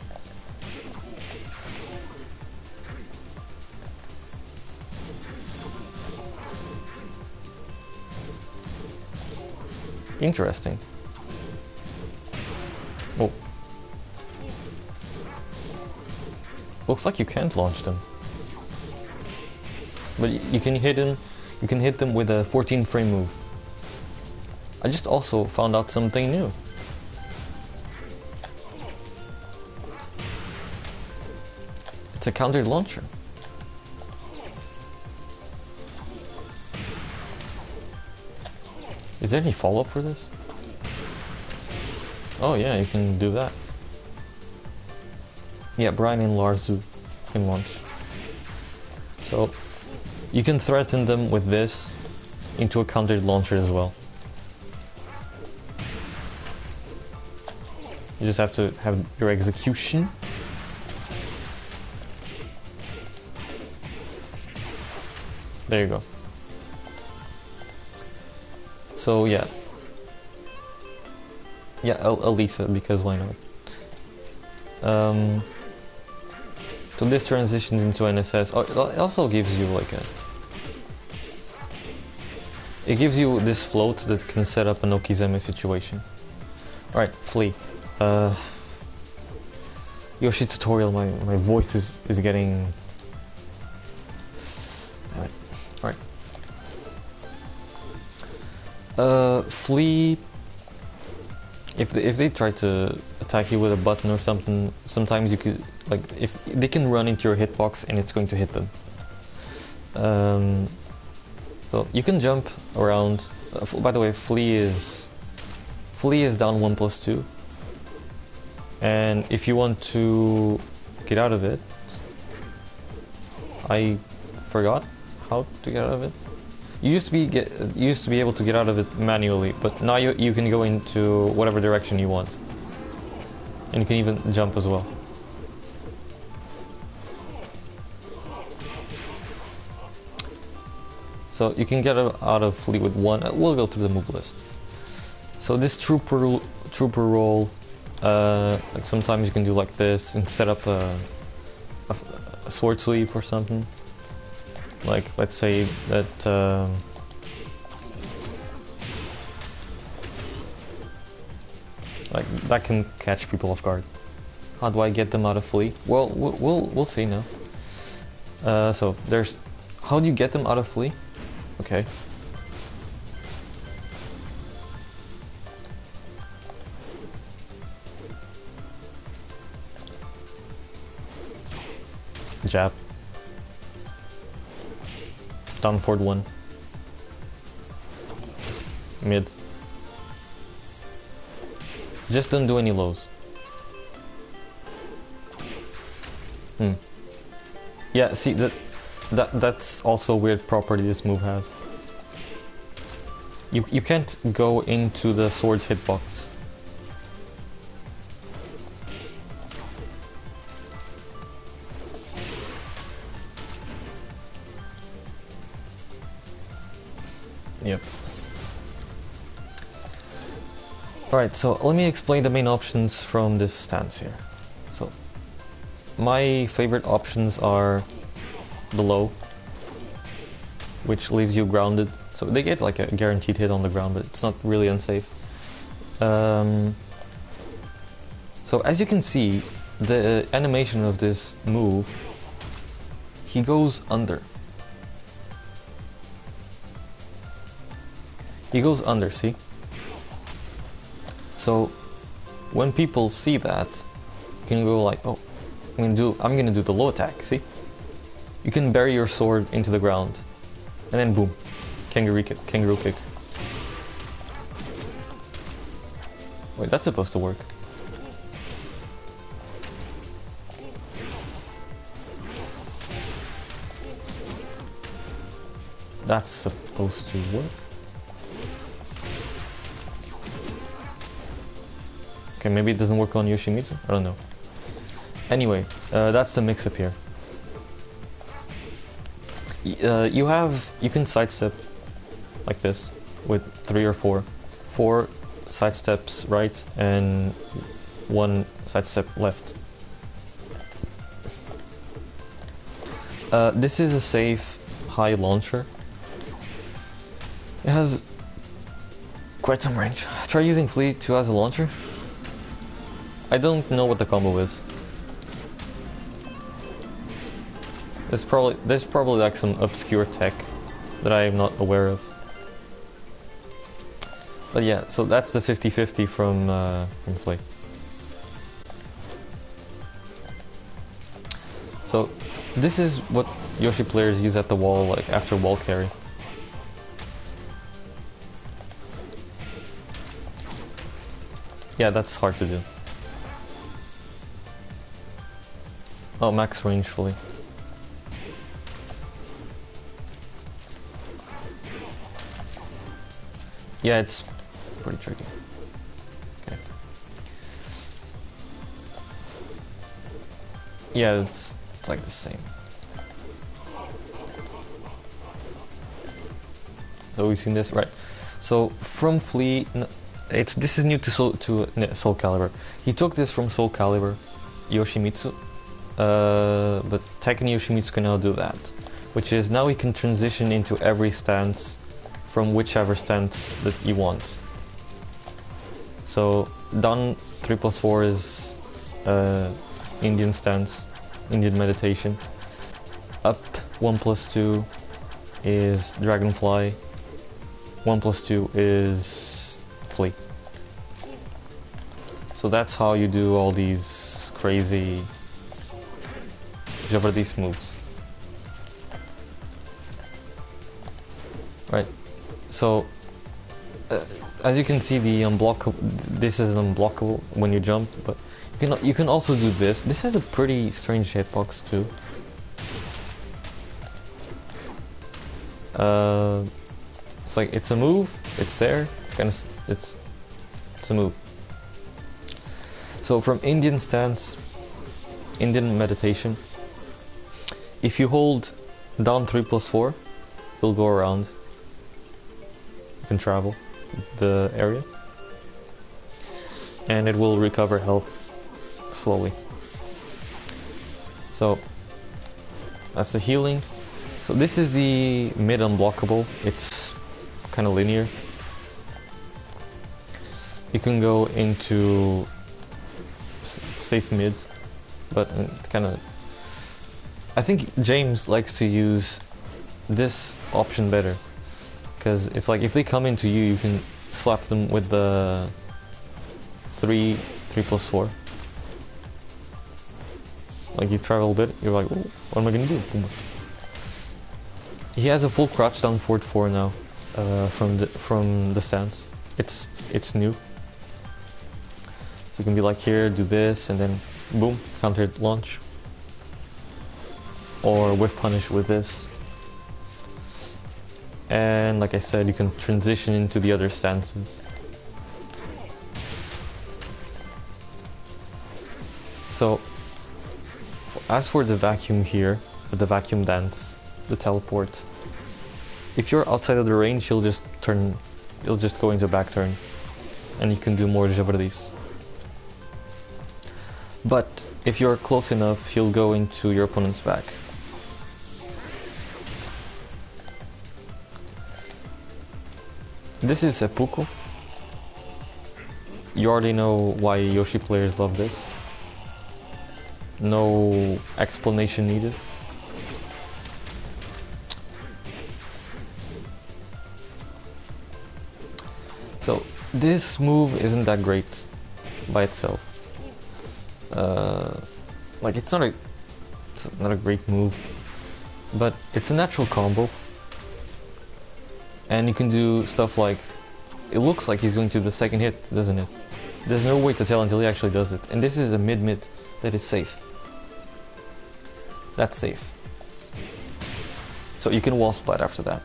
Interesting. Oh. Looks like you can't launch them. But you can hit them. You can hit them with a 14 frame move. I just also found out something new. It's a countered launcher. Is there any follow-up for this? Oh yeah, you can do that. Yeah, Brian and Lars do can launch. So you can threaten them with this into a countered launcher as well. You just have to have your execution. There you go. So yeah. Yeah, Eliza, because why not? So this transitions into NSS. Oh, it also gives you like a... It gives you this float that can set up an Okizeme situation. Alright, flee. Yoshi tutorial, my voice is getting... Alright. Flee... If they try to attack you with a button or something, sometimes you could, like, if they can run into your hitbox and it's going to hit them. So you can jump around. By the way, flee is down 1+2, and if you want to get out of it, I forgot how to get out of it. You used to be able to get out of it manually, but now you can go into whatever direction you want, and you can even jump as well. So you can get out of flee with one. We'll go through the move list. So this trooper roll, like sometimes you can do like this and set up a sword sweep or something. Like, let's say that like that can catch people off guard. How do I get them out of flee? Well, we'll see now. So there's how do you get them out of flee? Okay. Jab. Down forward 1. Mid. Just don't do any lows. Yeah, see that's also a weird property this move has. You can't go into the sword's hitbox. Yep. Alright, so let me explain the main options from this stance here. So, my favorite options are the low, which leaves you grounded. So they get like a guaranteed hit on the ground, but it's not really unsafe. So as you can see, the animation of this move, he goes under. He goes under, see? So when people see that, you can go like, oh, I'm gonna do the low attack, see? You can bury your sword into the ground, and then boom, kangaroo kick. Wait, that's supposed to work. That's supposed to work. Okay, maybe it doesn't work on Yoshimitsu? I don't know. Anyway, that's the mix-up here. You can sidestep like this with 3 or 4. 4 sidesteps right and 1 sidestep left. This is a safe high launcher. It has quite some range. Try using Fleet 2 as a launcher. I don't know what the combo is. There's probably like some obscure tech that I am not aware of. But yeah, so that's the 50-50 from Fleet. So this is what Yoshi players use at the wall, like after wall carry. Yeah, that's hard to do. Oh, max range fully. Yeah, it's pretty tricky. Okay. Yeah, it's like the same. So we've seen this, right? So from Flea, this is new to Soul Calibur. He took this from Soul Calibur, Yoshimitsu, but Tekken Yoshimitsu can now do that, which is now he can transition into every stance from whichever stance that you want. So down 3+4 is Indian stance, Indian meditation. Up 1+2 is Dragonfly. 1+2 is Flea. So that's how you do all these crazy javardice moves. Right. So as you can see, the unblockable. This is unblockable when you jump, but you can also do this. This has a pretty strange hitbox too. It's like it's a move. It's there. It's a move. So from Indian stance, Indian meditation, if you hold down 3+4, you'll go around. You can travel the area, and it will recover health slowly. So that's the healing. So this is the mid unblockable. It's kind of linear. You can go into safe mids, but it's kind of. I think James likes to use this option better, because it's like if they come into you, you can slap them with the 3+4. Like you travel a bit, you're like, oh, what am I gonna do? Boom. He has a full crouch down forward 4 now, from the stance. It's new. You can be like here, do this, and then boom, counter launch. Or whiff punish with this. And like I said, you can transition into the other stances. So, as for the vacuum here, the vacuum dance, the teleport, if you're outside of the range, he'll just go into back turn, and you can do more javardice. But if you're close enough, he'll go into your opponent's back. This is seppuku. You already know why Yoshi players love this. No explanation needed. So this move isn't that great by itself. Like it's not a great move, but it's a natural combo. And you can do stuff like, it looks like he's going to the second hit, doesn't it? There's no way to tell until he actually does it. And this is a mid-mid that is safe. That's safe. So you can wall splat after that.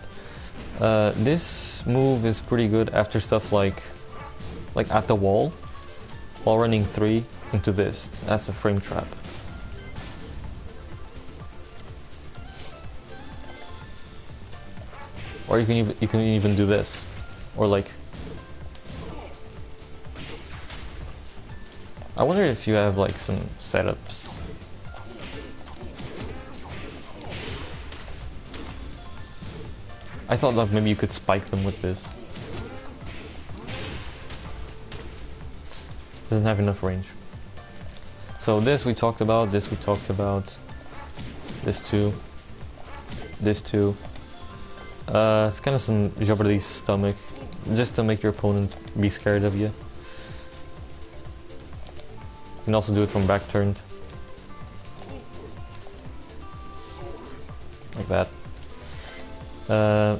This move is pretty good after stuff like at the wall, while running 3 into this. That's a frame trap. Or you can even do this, or like. I wonder if you have like some setups. I thought that maybe you could spike them with this. Doesn't have enough range. So this we talked about, this we talked about, this too, this too. It's kind of some javardice stomach, just to make your opponent be scared of you. You can also do it from back turned. Like that.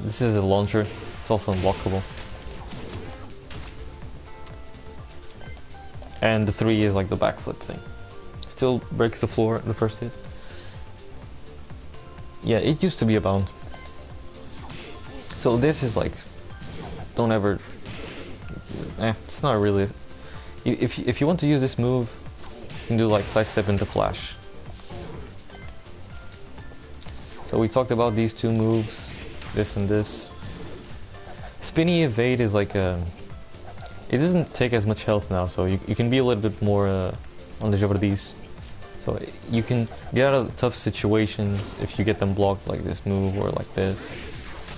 This is a launcher, it's also unblockable. And the 3 is like the backflip thing. Still breaks the floor the first hit. Yeah, it used to be a bound. So this is like, don't ever, it's not really, if you want to use this move, you can do like sidestep into flash. So we talked about these two moves, this and this. Spinny evade is like a, it doesn't take as much health now, so you can be a little bit more on the javardice. So you can get out of tough situations if you get them blocked like this move or like this.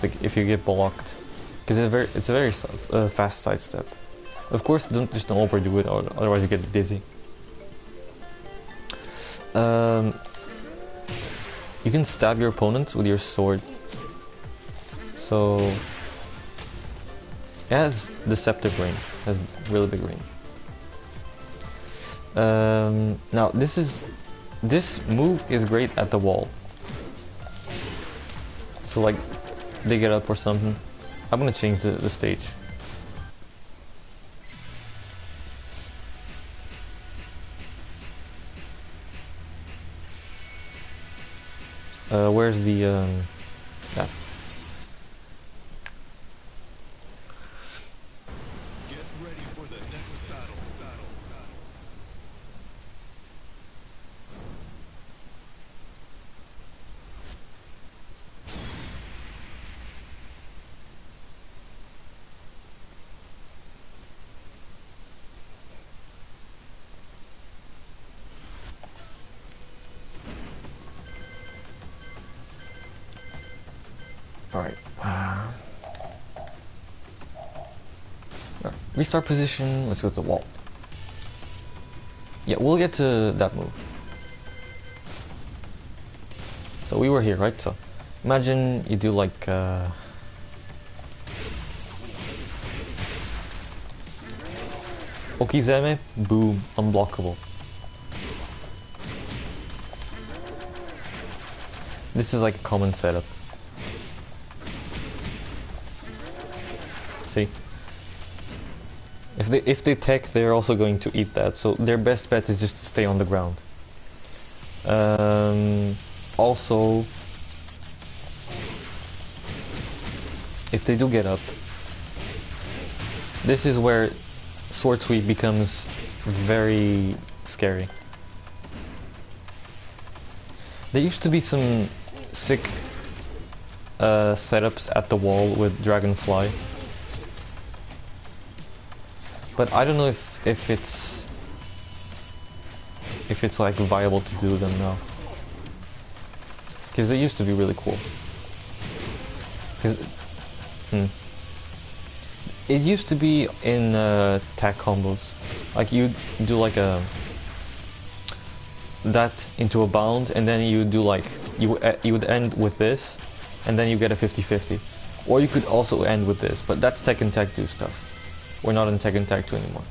Like if you get blocked, because it's a very fast sidestep. Of course, don't overdo it, or otherwise you get dizzy. You can stab your opponent with your sword. So it has deceptive range, has really big range. Now this move is great at the wall. So like they get up or something. I'm gonna change the stage. Where's the yeah. Get ready for the next battle. Alright. Restart position, let's go to the wall. Yeah, we'll get to that move. So we were here, right? So imagine you do like Okizeme, boom, unblockable. This is like a common setup. See? If they tech, they're also going to eat that, so their best bet is just to stay on the ground. Also, if they do get up, this is where sword sweep becomes very scary. There used to be some sick setups at the wall with Dragonfly. But I don't know if it's like viable to do them now, because they used to be really cool. It used to be in tag combos, like you do like that into a bound, and then you do like you would end with this, and then you get a 50-50, or you could also end with this, but that's Tekken Tag 2 stuff. We're not in Tekken Tag 2 anymore.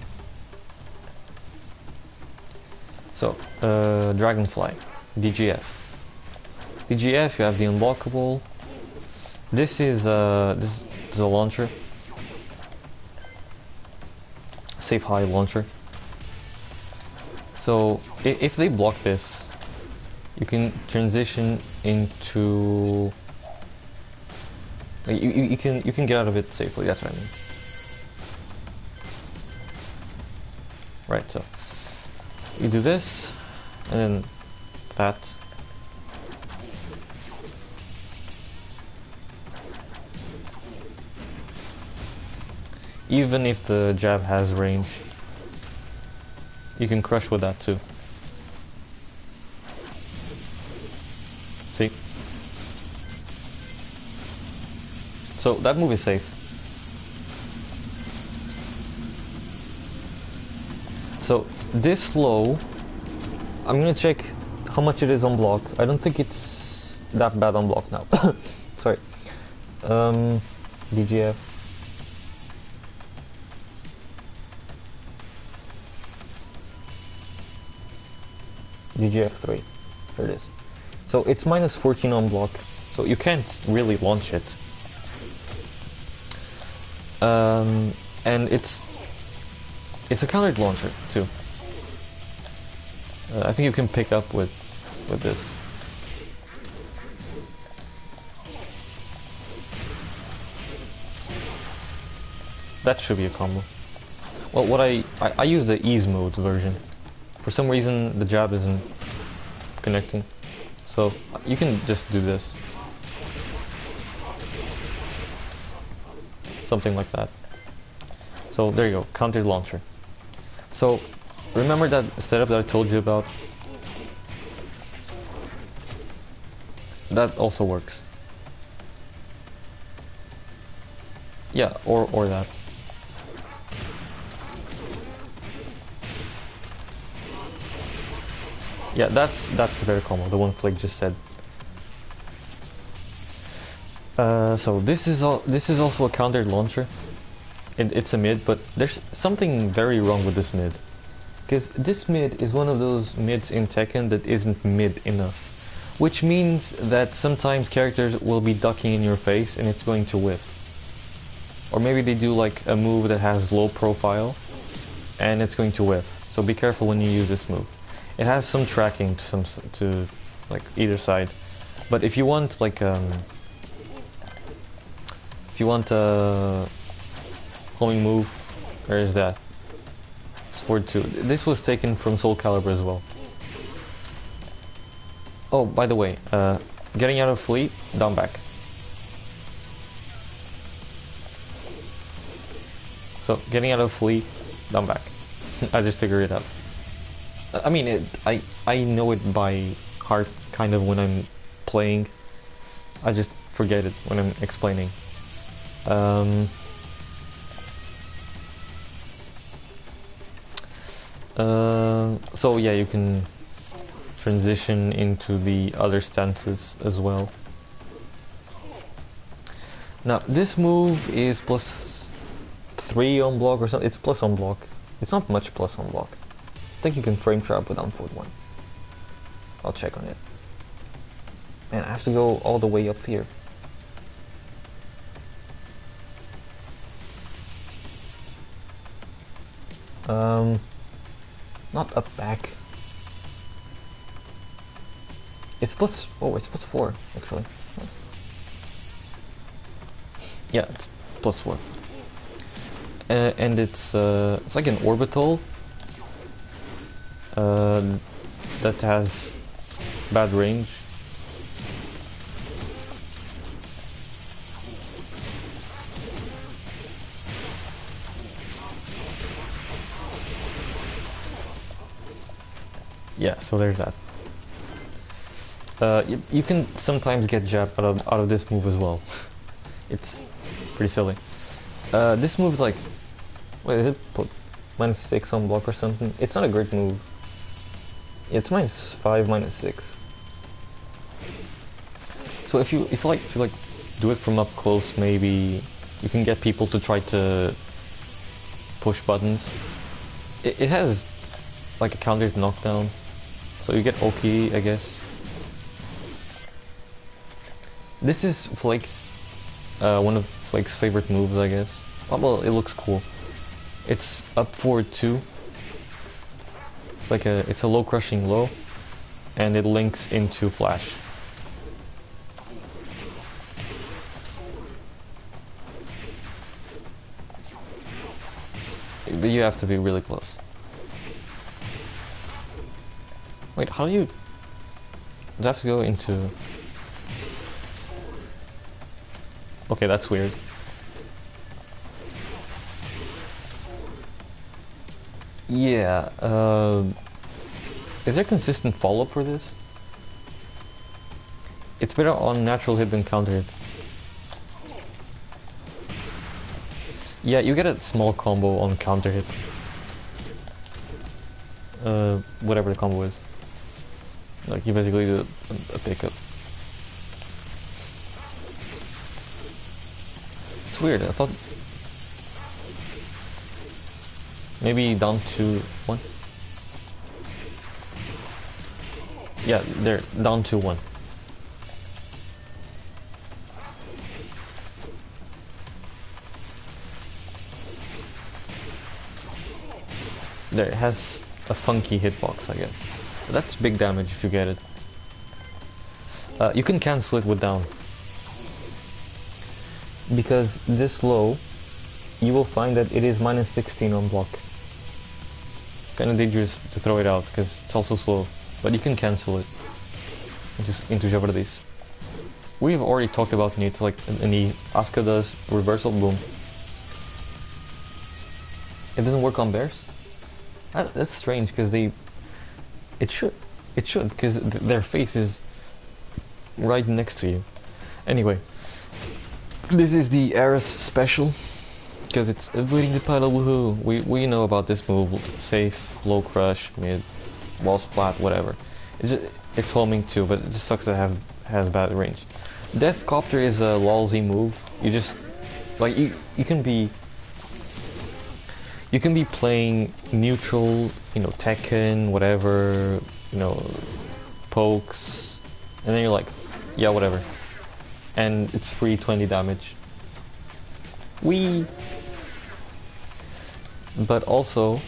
So, Dragonfly, DGF. DGF, you have the unblockable. This is a launcher. Safe high launcher. So, if they block this, you can transition into. You can get out of it safely. That's what I mean. Right, so you do this, and then that. Even if the jab has range, you can crush with that too. See? So that move is safe. So this low, I'm gonna check how much it is on block. I don't think it's that bad on block now. Sorry. DGF. DGF3. There it is. So it's minus 14 on block. So you can't really launch it. And it's a countered launcher too. I think you can pick up with this. That should be a combo. Well, what I use the ease mode version. For some reason the jab isn't connecting. So you can just do this. Something like that. So there you go, countered launcher. So remember that setup that I told you about? That also works. Yeah, or that. Yeah, that's the very combo, the one Flick just said. So this is also a countered launcher. It's a mid, but there's something very wrong with this mid. Because this mid is one of those mids in Tekken that isn't mid enough. Which means that sometimes characters will be ducking in your face and it's going to whiff. Or maybe they do like a move that has low profile and it's going to whiff. So be careful when you use this move. It has some tracking to like either side. But if you want like a homing move, there is that. Sword 2. This was taken from Soul Calibur as well. Oh, by the way, getting out of fleet, down back. So, getting out of fleet, down back. I just figured it out. I mean, I know it by heart, kind of, when I'm playing. I just forget it when I'm explaining. So yeah, you can transition into the other stances as well. Now this move is plus 3 on block or something. It's plus on block. It's not much plus on block. I think you can frame trap with down forward 1. I'll check on it. Man, I have to go all the way up here. Not up back. It's plus, oh, it's plus 4 actually. Yeah, it's plus 4. And it's like an orbital that has bad range. Yeah, so there's that. You can sometimes get jabbed out of this move as well. It's pretty silly. This move's like, wait, is it put -6 on block or something? It's not a great move. Yeah, it's -5, -6. So if you like do it from up close, maybe you can get people to try to push buttons. It has like a countered knockdown, so you get Oki, I guess. This is Flake's, one of Flake's favorite moves, I guess. Oh, well, it looks cool. It's up forward 2. It's a low crushing low, and it links into flash. But you have to be really close. Wait, how do you... You have to go into... Okay, that's weird. Yeah, is there consistent follow-up for this? It's better on natural hit than counter hit. Yeah, you get a small combo on counter hit. whatever the combo is. Like you basically do a pickup. It's weird, I thought maybe down to 1. Yeah, they're down to 1. There, it has a funky hitbox, I guess. But that's big damage if you get it. You can cancel it with down. Because this low, you will find that it is minus 16 on block. Kinda dangerous to throw it out, because it's also slow. But you can cancel it into javardice. We've already talked about knee, it's like a knee. Asuka does reversal, boom. It doesn't work on bears? That's strange, because it should, because their face is right next to you. Anyway, this is the Ares special, because it's avoiding the paddle, woohoo. We know about this move, safe, low crush, mid, wall splat, whatever. It's homing too, but it just sucks that it has bad range. Death Copter is a lolzy move. You just, like, you can be playing neutral, you know, Tekken, whatever, you know, pokes, and then you're like, yeah, whatever. And it's free 20 damage. Whee! But also, you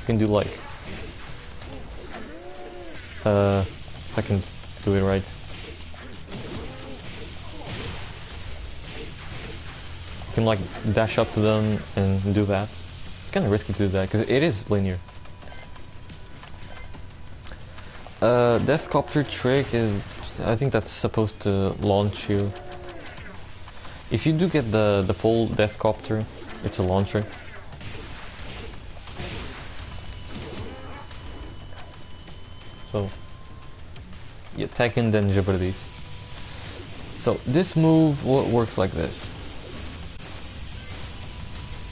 can do like, if I can do it right. You can like dash up to them and do that. It's kind of risky to do that because it is linear. Death Copter trick is, I think that's supposed to launch you. If you do get the full Death Copter, it's a launcher. So, yeah, Tekken then javardice. So this move works like this.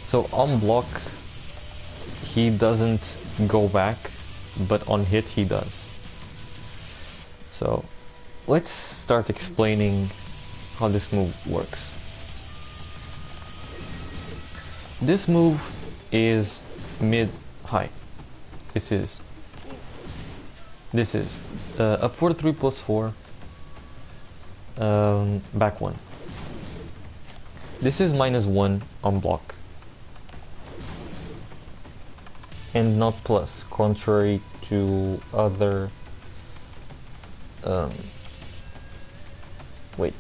So on block, he doesn't go back, but on hit he does. So let's start explaining how this move works. This move is mid-high. This is upward 3 plus 4, back 1. This is -1 on block. And not plus, contrary to other wait.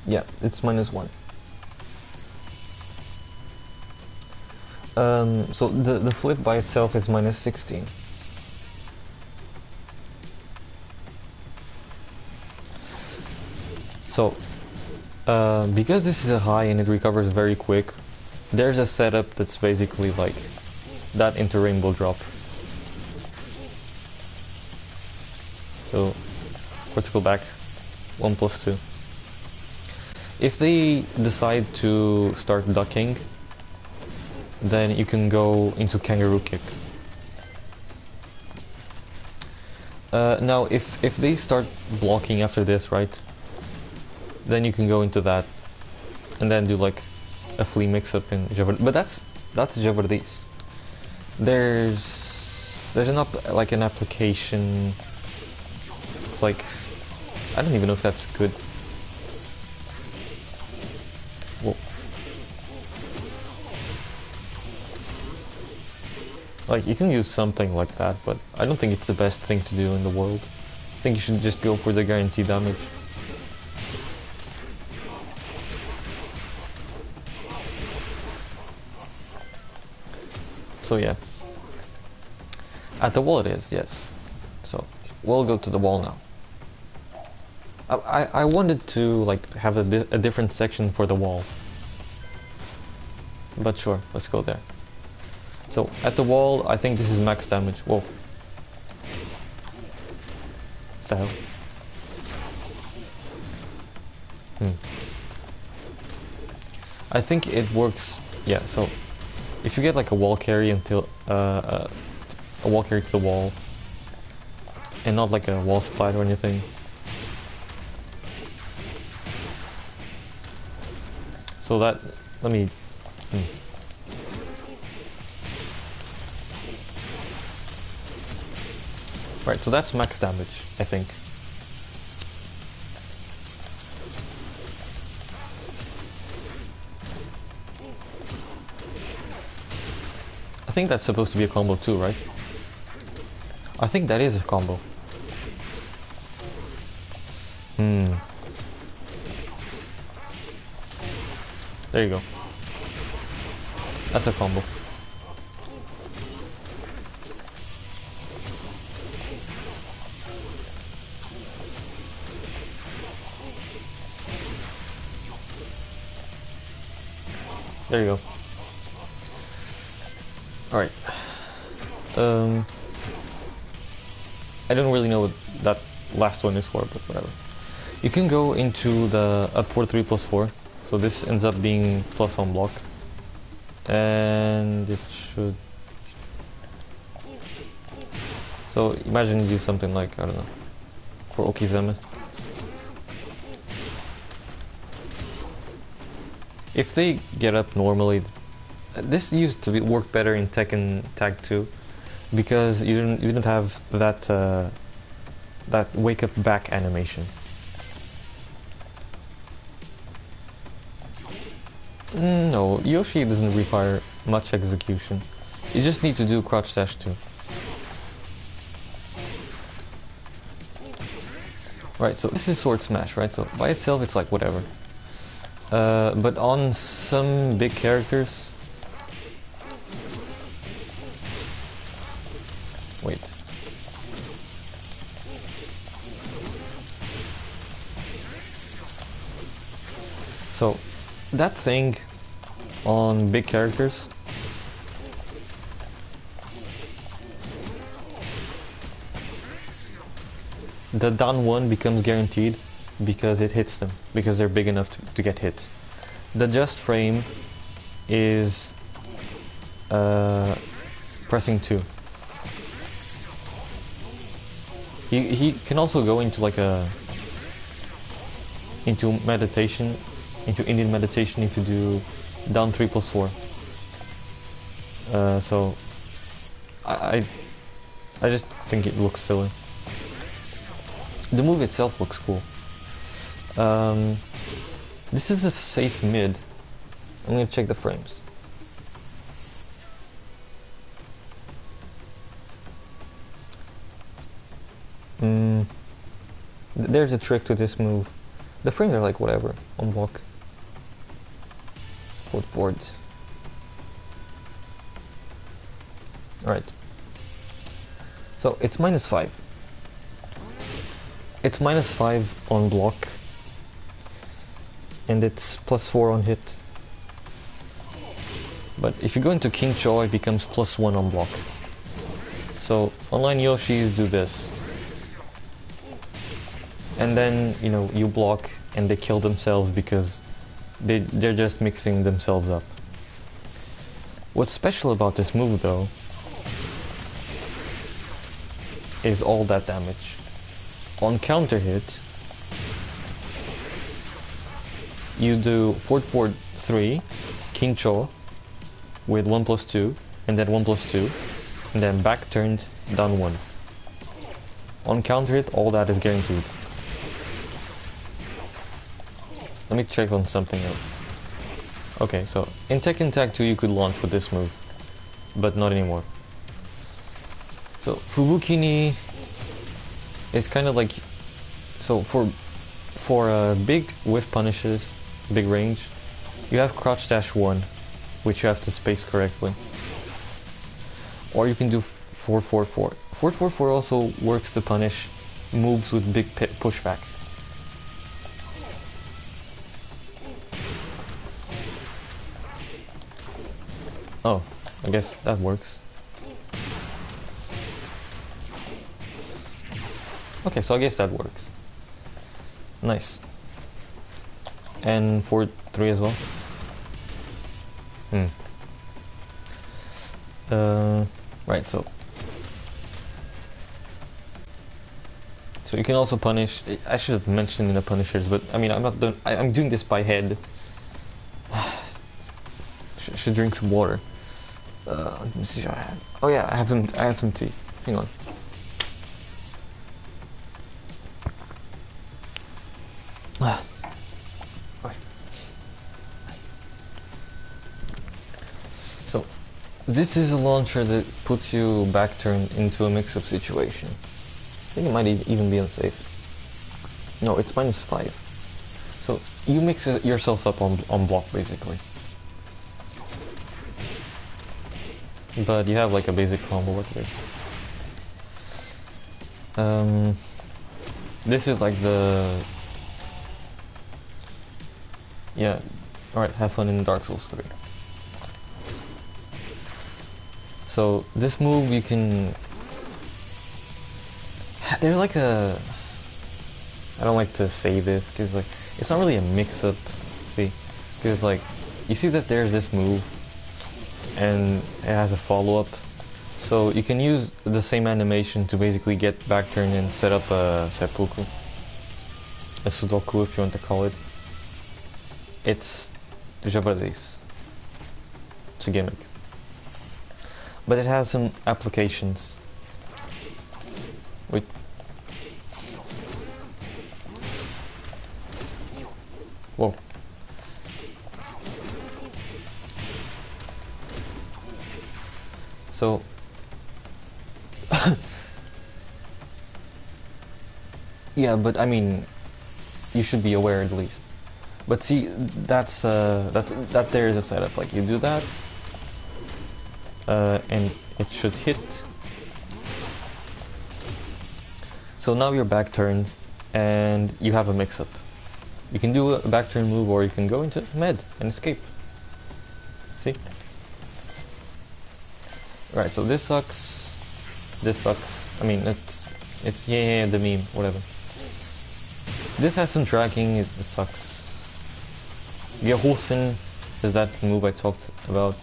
Yeah, it's -1. So the flip by itself is -16. So because this is a high and it recovers very quick, there's a setup that's basically like that into rainbow drop. So vertical back 1 plus 2. If they decide to start ducking, then you can go into kangaroo kick. Now if they start blocking after this, right, then you can go into that and then do like a flea mix-up in javardice. But that's javardice. There's an application. It's like, I don't even know if that's good. Whoa. Like, you can use something like that, but I don't think it's the best thing to do in the world. I think you should just go for the guaranteed damage. So yeah, at the wall it is, yes. So we'll go to the wall now. I wanted to like have a different section for the wall, but sure, let's go there. So at the wall, I think this is max damage. Whoa. What the hell? I think it works, yeah, so if you get like a wall carry until a wall carry to the wall and not like a wall slide or anything. So that, let me Right, so that's max damage, I think. I think that's supposed to be a combo too, right? I think that is a combo. There you go. That's a combo. There you go. Alright. I don't really know what that last one is for, but whatever. You can go into the up for 3+4. So this ends up being +1 block. And it should... So imagine you do something like, I don't know, for Okizeme. If they get up normally, this used to work better in Tekken Tag 2 because you didn't have that that wake up back animation. No, Yoshi doesn't require much execution. You just need to do crouch dash 2. Right, so this is sword smash, right? So by itself it's like whatever. But on some big characters... Wait. So, that thing on big characters... The down one becomes guaranteed because it hits them, because they're big enough to get hit. The just frame is pressing 2. He can also go into like into meditation, into Indian meditation if you do down 3+4. So I just think it looks silly. The move itself looks cool. This is a safe mid. I'm gonna check the frames. There's a trick to this move. The frames are like whatever on block. Forward. Alright. So it's -5. It's -5 on block. And it's +4 on hit. But if you go into King Cho, it becomes +1 on block. So online Yoshis do this. And then, you know, you block and they kill themselves because they're just mixing themselves up. What's special about this move though is all that damage. On counter hit, you do forward 3, King Cho with 1+2, and then 1+2, and then back turned down 1. On counter hit, all that is guaranteed. Let me check on something else. Okay, so in Tekken Tag 2 you could launch with this move, but not anymore. So Fubukini is kind of like, so for big whiff punishes, big range, you have crouch dash 1, which you have to space correctly. Or you can do 4-4-4. 4-4-4 also works to punish moves with big pushback. Oh, I guess that works. Okay, so I guess that works. Nice. And 4-3 as well. Hmm. Right, so you can also punish. I should have mentioned in the punishers, but I mean, I'm not doing. I'm doing this by head. Should drink some water. Let me see. Oh yeah, I have some. I have some tea. Hang on. Right. So, this is a launcher that puts you back turned into a mix-up situation. I think it might even be unsafe. No, it's -5. So you mix yourself up on block basically. But you have like a basic combo like this. This is like the... Yeah, alright, have fun in Dark Souls 3. So this move you can... There's like a... I don't like to say this because like it's not really a mix-up. See, because like you see that there's this move and it has a follow-up, so you can use the same animation to basically get back turn and set up a seppuku, a sudoku if you want to call it. It's javardice. It's a gimmick, but it has some applications. Wait. Whoa. So yeah, but I mean you should be aware at least. But see, that's that there is a setup. Like you do that and it should hit. So now you're back turned and you have a mix-up. You can do a back turn move or you can go into med and escape. See? Right, so this sucks. This sucks. I mean, it's yeah, the meme, whatever. This has some tracking, it sucks. Gehosen is that move I talked about.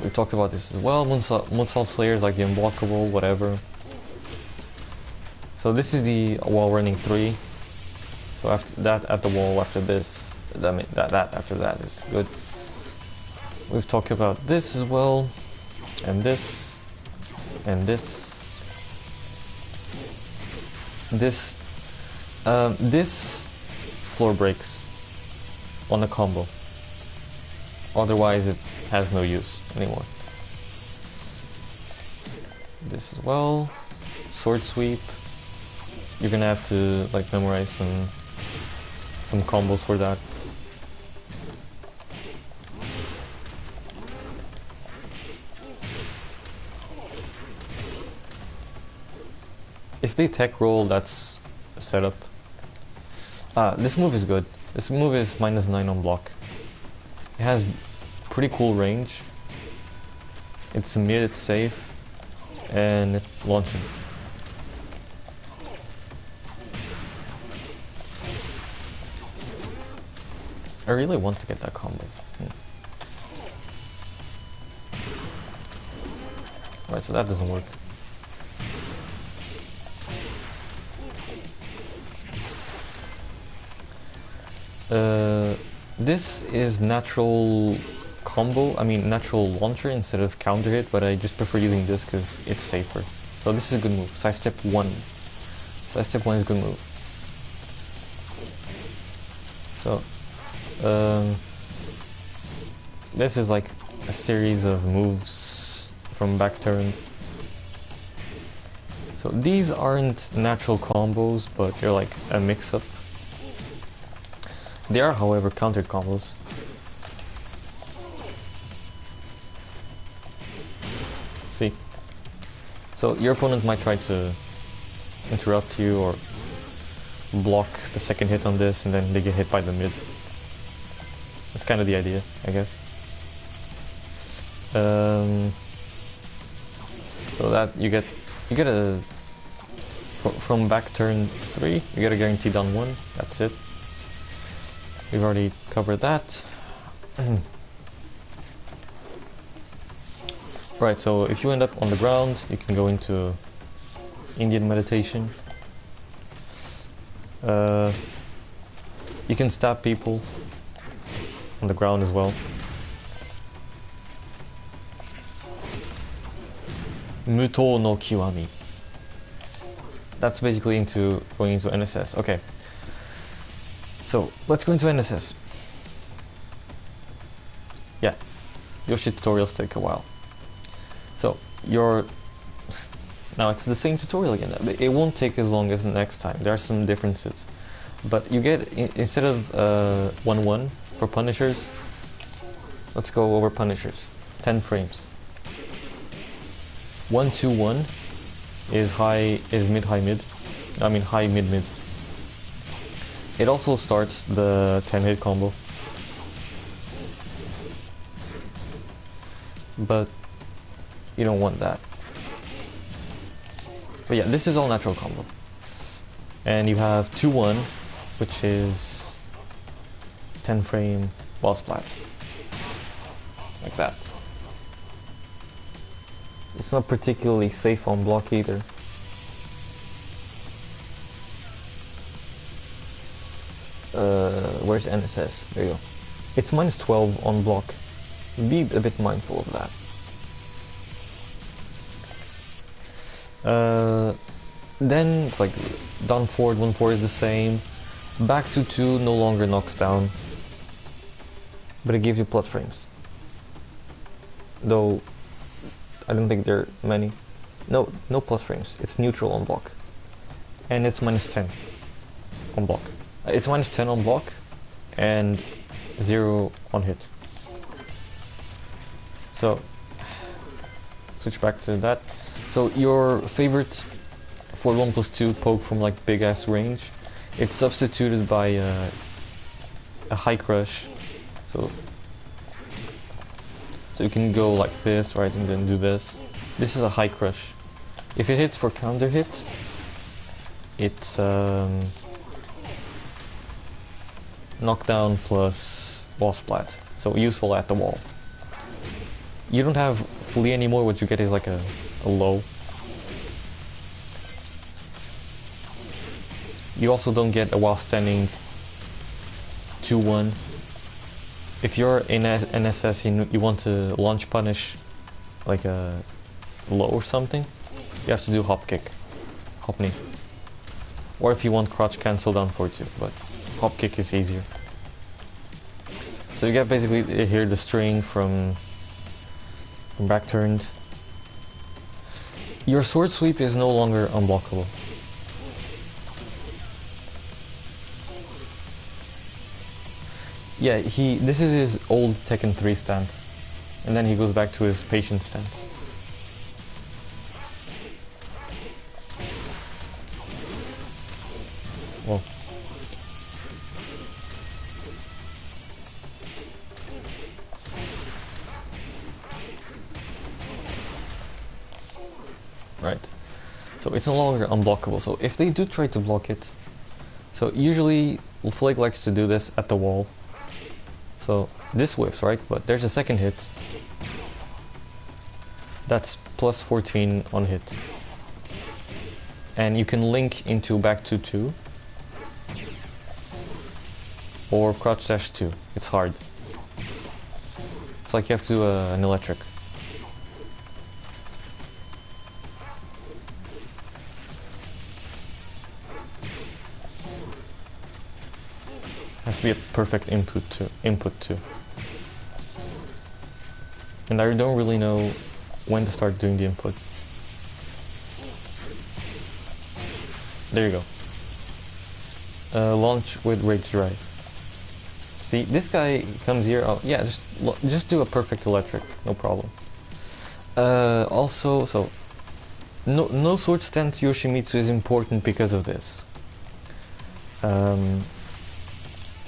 We talked about this as well. Moonsault Slayer is like the unblockable, whatever. So this is the wall running 3. So after that, at the wall, after this, that after that is good. We've talked about this as well, and this, and this. This floor breaks on a combo. Otherwise, it has no use anymore. This as well. Sword sweep. You're gonna have to like memorize some combos for that. If they tech roll, that's a setup. This move is good. This move is -9 on block. It has pretty cool range. It's mid, it's safe, and it launches. I really want to get that combo. Right, so that doesn't work. This is natural combo, I mean natural launcher instead of counter hit, but I just prefer using this because it's safer. So this is a good move. Side step 1. Side step 1 is a good move. So this is like a series of moves from back turn. So these aren't natural combos, but they're like a mix-up. They are, however, countered combos. See? So your opponent might try to interrupt you or block the second hit on this, and then they get hit by the mid. That's kind of the idea, I guess. So that you get a from back turn 3, you get a guaranteed on 1. That's it. We've already covered that. Right, so if you end up on the ground, you can go into Indian meditation. You can stab people on the ground as well. Muto no Kiwami. That's basically going into NSS. Okay. So let's go into NSS. Yeah. Yoshi tutorials take a while. So now it's the same tutorial again. It won't take as long as the next time. There are some differences. But you get, instead of 1-1 for punishers, let's go over punishers. 10 frames. 1-2-1 is mid-high mid. I mean high mid-mid. It also starts the 10 hit combo. But you don't want that. But yeah, this is all natural combo. And you have 2-1, which is 10 frame wall splat. Like that. It's not particularly safe on block either. Where's NSS? There you go. It's minus 12 on block. Be a bit mindful of that. Then it's like down forward, 1-4 is the same. Back to 2 no longer knocks down, but it gives you plus frames. Though I don't think there are many. No plus frames. It's neutral on block, and it's minus 10 on block. It's minus 10 on block, and 0 on hit. So switch back to that. So your favorite for 1+2 poke from like big ass range, it's substituted by a high crush. So you can go like this, right, and then do this. This is a high crush. If it hits for counter hit, it's knockdown plus wall splat. So useful at the wall. You don't have flee anymore. What you get is like a low. You also don't get a while standing 2-1. If you're in NSS, you want to launch punish like a low or something, you have to do hop kick, hop knee. Or if you want crouch cancel down 4-2, but hop kick is easier. So you get basically here the string from back turned. Your sword sweep is no longer unblockable. Yeah, this is his old Tekken 3 stance, and then he goes back to his patient stance. Well, right. So it's no longer unblockable. So if they do try to block it, so usually Flake likes to do this at the wall. So this whiffs, right? But there's a second hit. That's plus 14 on hit. And you can link into back to 2. Or crouch dash 2. It's hard. It's like you have to do an electric. Has to be a perfect input too. And I don't really know when to start doing the input. There you go. Launch with rage drive. See, this guy comes here. Oh yeah, just do a perfect electric, no problem. Also, so no sword stance Yoshimitsu is important because of this.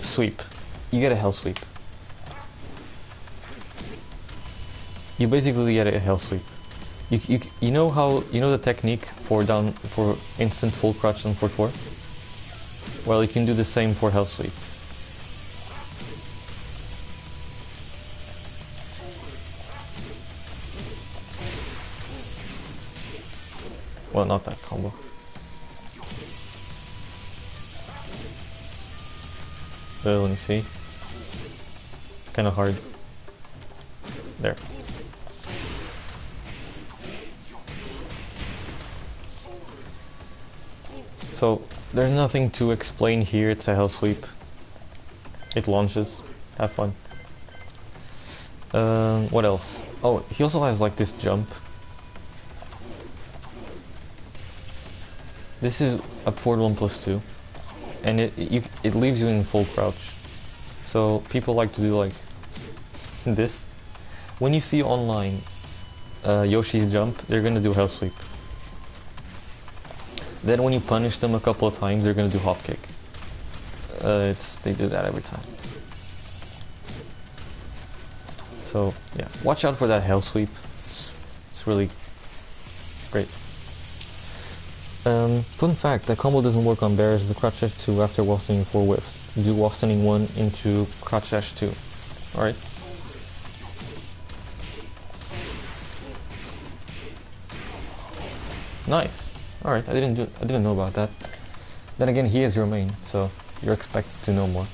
Sweep. You get a hell sweep. You basically get a hell sweep. You know the technique for instant full crouch on 4-4? Well, you can do the same for hell sweep. Well, not that combo. Let me see. Kind of hard. There. So, there's nothing to explain here, it's a hell sweep. It launches. Have fun. What else? Oh, he also has like this jump. This is up forward 1+2. And it leaves you in full crouch. So people like to do like this. When you see online Yoshi's jump, they're gonna do hell sweep. Then when you punish them a couple of times, they're gonna do hop kick. They do that every time. So yeah, watch out for that hell sweep. It's really great. Fun fact, that combo doesn't work on bears. The crouch dash 2 after wall standing 4 whiffs. Do wall standing 1 into crouch dash 2. Alright. Nice. Alright, I didn't know about that. Then again, he is your main, so you're expected to know more.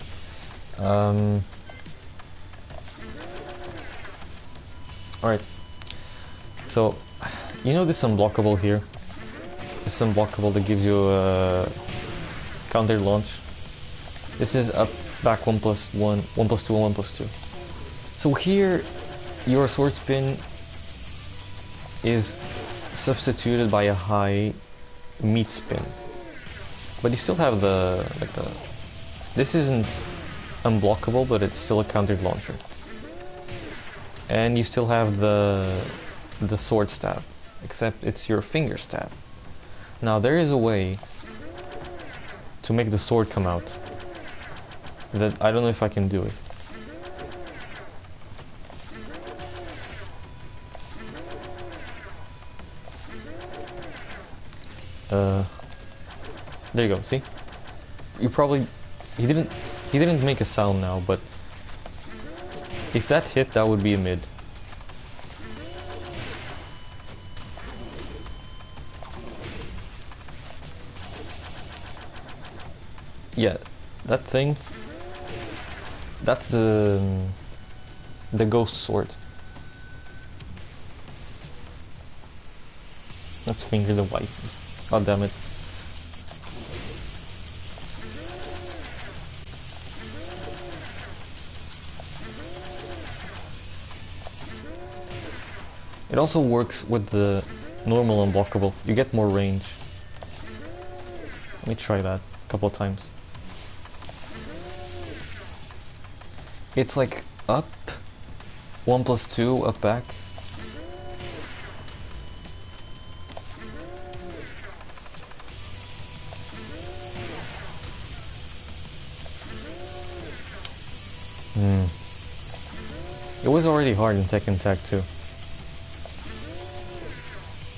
Alright. So, you know this unblockable here? This unblockable that gives you a counter launch. This is up back 1+1, 1+2, and 1+2. So here, your sword spin is substituted by a high meat spin, but you still have the this isn't unblockable, but it's still a countered launcher, and you still have the sword stab, except it's your finger stab. Now there is a way to make the sword come out that I don't know if I can do it. There you go, see? You probably... He didn't make a sound now, but if that hit, that would be a mid. Yeah, that thing, that's the ghost sword. Let's finger the wifes. God damn it. It also works with the normal unblockable. You get more range. Let me try that a couple of times. It's like up, 1+2, up back. It was already hard in Tekken Tag 2.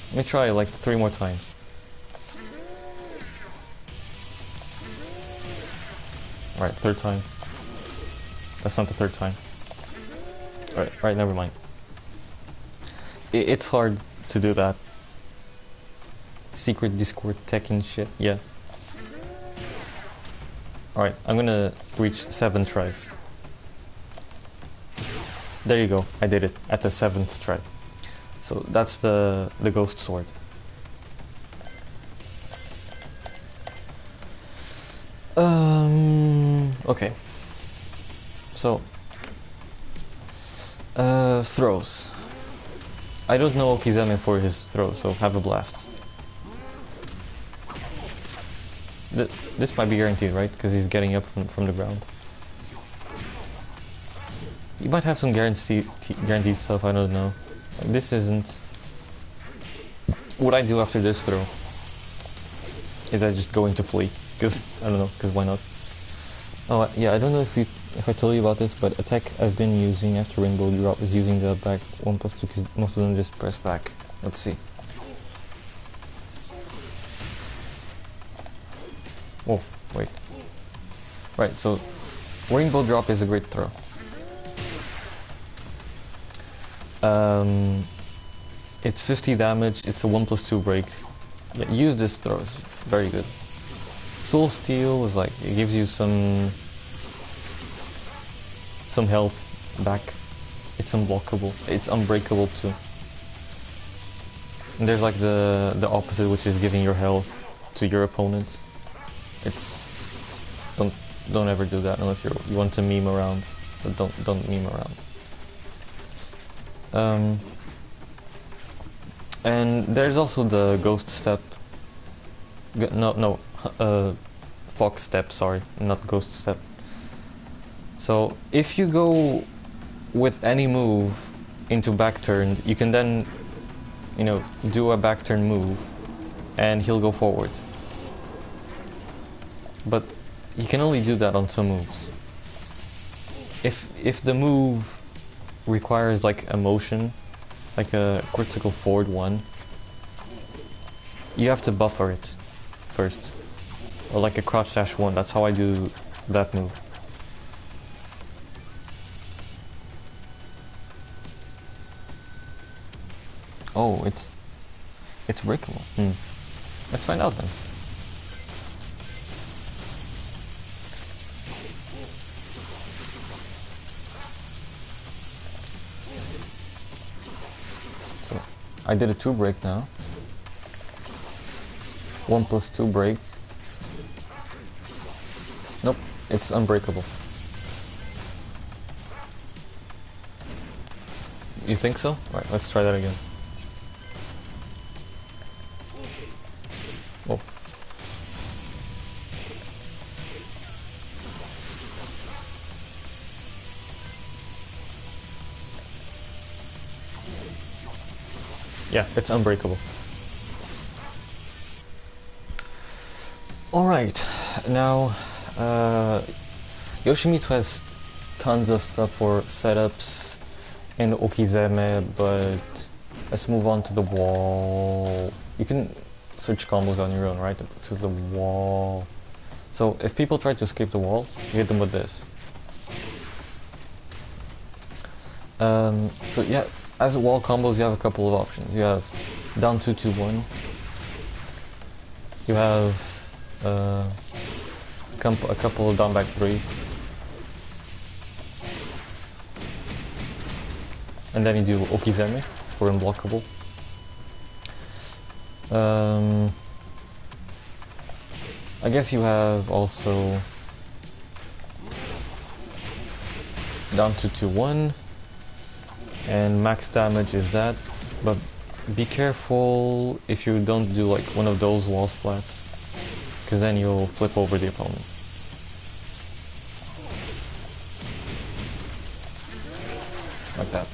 Let me try like 3 more times. Alright, third time. That's not the third time. Alright, never mind. It's hard to do that. Secret Discord Tekken shit, yeah. Alright, I'm gonna reach 7 tries. There you go, I did it at the 7th try. So that's the ghost sword. Okay. So throws. I don't know Okizeme for his throw, so have a blast. This might be guaranteed, right? Because he's getting up from the ground. You might have some guaranteed stuff, I don't know. This isn't. What I do after this throw is I just go into flee, because I don't know, because why not? Oh yeah, I don't know if I told you about this, but a tech I've been using after Rainbow Drop is using the back 1+2, because most of them just press back. Let's see. Oh wait. Right, so Rainbow Drop is a great throw. It's 50 damage, it's a 1+2 break, Yeah, use this throw, it's very good. Soul Steal is like, it gives you some health back. It's unblockable, it's unbreakable too. And there's like the opposite, which is giving your health to your opponent. It's don't ever do that unless you want to meme around, but don't meme around. And there's also the ghost step. Fox step, sorry, not ghost step. So if you go with any move into back turn, you can then, you know, do a back turn move and he'll go forward. But you can only do that on some moves. If the move requires like a motion, like a critical forward one, you have to buffer it first. Or like a crouch dash one, that's how I do that move. Oh, it's breakable. Let's find out then. So I did a 2 break now. 1+2 break. Nope, it's unbreakable. You think so? Alright, let's try that again. Oh. Yeah, it's unbreakable. Alright, now Yoshimitsu has tons of stuff for setups and okizeme, but let's move on to the wall. You can search combos on your own, right? To the wall. So if people try to escape the wall, you hit them with this. So yeah, as wall combos you have a couple of options. You have down 2-2-1. You have a couple of down back 3s. And then you do okizeme for unblockable. I guess you have also down 2-2-1 and max damage is that, but be careful if you don't do like one of those wall splats, because then you'll flip over the opponent. Like that.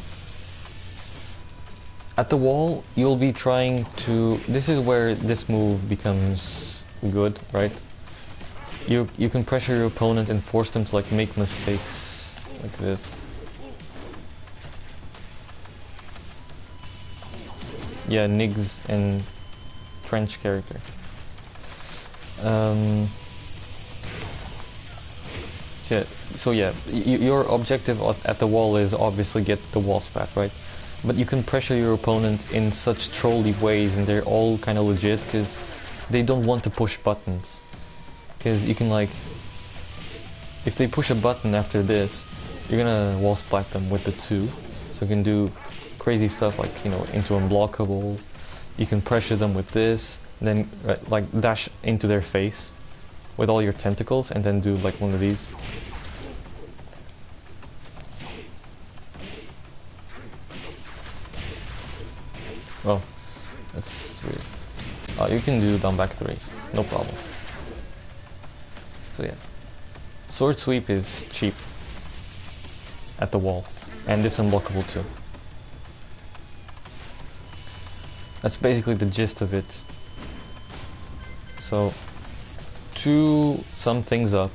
At the wall, you'll be trying to... This is where this move becomes good, right? You can pressure your opponent and force them to like make mistakes like this. Yeah, Niggs and Trench character. So yeah, your objective at the wall is obviously get the wall spat, right? But you can pressure your opponent in such trolly ways, and they're all kind of legit because they don't want to push buttons. Because you can like, if they push a button after this, you're gonna wall splat them with the 2. So you can do crazy stuff like, you know, into unblockable. You can pressure them with this, then like dash into their face with all your tentacles, and then do like one of these. Oh, that's weird. You can do down back 3s, no problem. So yeah, sword sweep is cheap at the wall, and this unblockable too. That's basically the gist of it. So, to sum things up,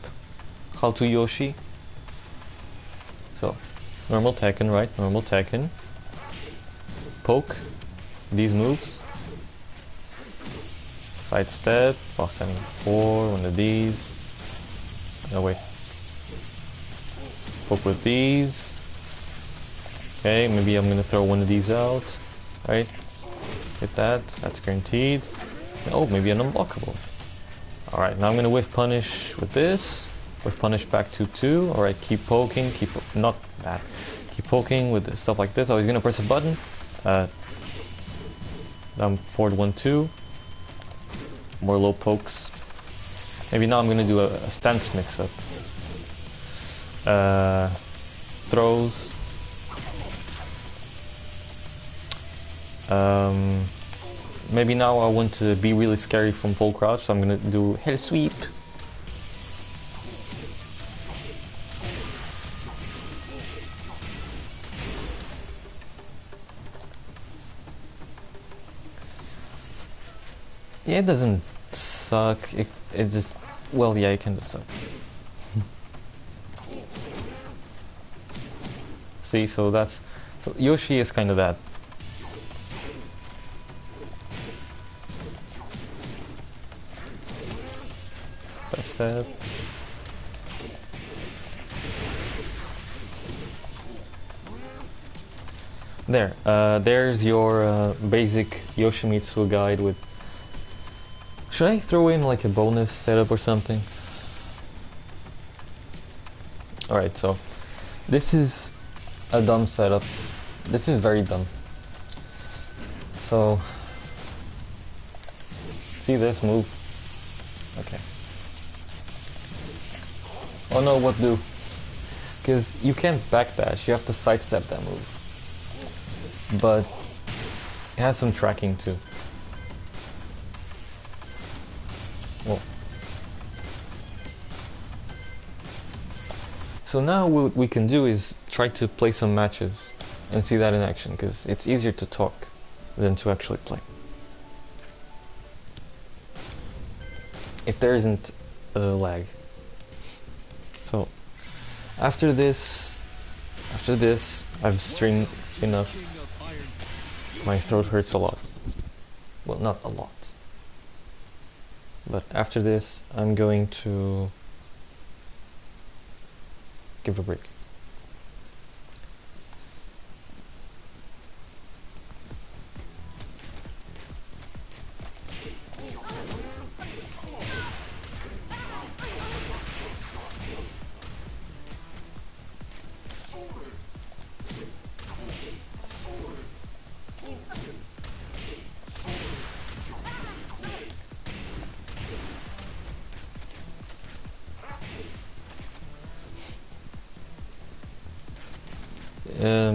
how to Yoshi. So, normal Tekken, right? Normal Tekken. Poke. These moves. Sidestep. While standing 4. One of these. No, wait. Poke with these. Okay, maybe I'm gonna throw one of these out. Right? Hit that. That's guaranteed. Oh, maybe an unblockable. Alright, now I'm gonna whiff punish with this. Whiff punish back to 2. Alright, keep poking, not that. Keep poking with stuff like this. Oh, he's gonna press a button. Down forward 1, 2. More low pokes. Maybe now I'm gonna do a stance mix up. Throws. Maybe now I want to be really scary from full crouch, so I'm gonna do hell sweep. Yeah, it doesn't suck. It just, well, yeah, it kind of sucks. See, so Yoshi is kind of that. Step. There. There's your basic Yoshimitsu guide with. Should I throw in like a bonus setup or something? Alright, so this is a dumb setup. This is very dumb. So see this move? Okay. Oh no, what do? Because you can't backdash, you have to sidestep that move. But it has some tracking too. Whoa. So now what we can do is try to play some matches and see that in action, because it's easier to talk than to actually play. If there isn't a lag. So after this I've streamed enough. My throat hurts a lot. Well, not a lot. But after this I'm going to give a break.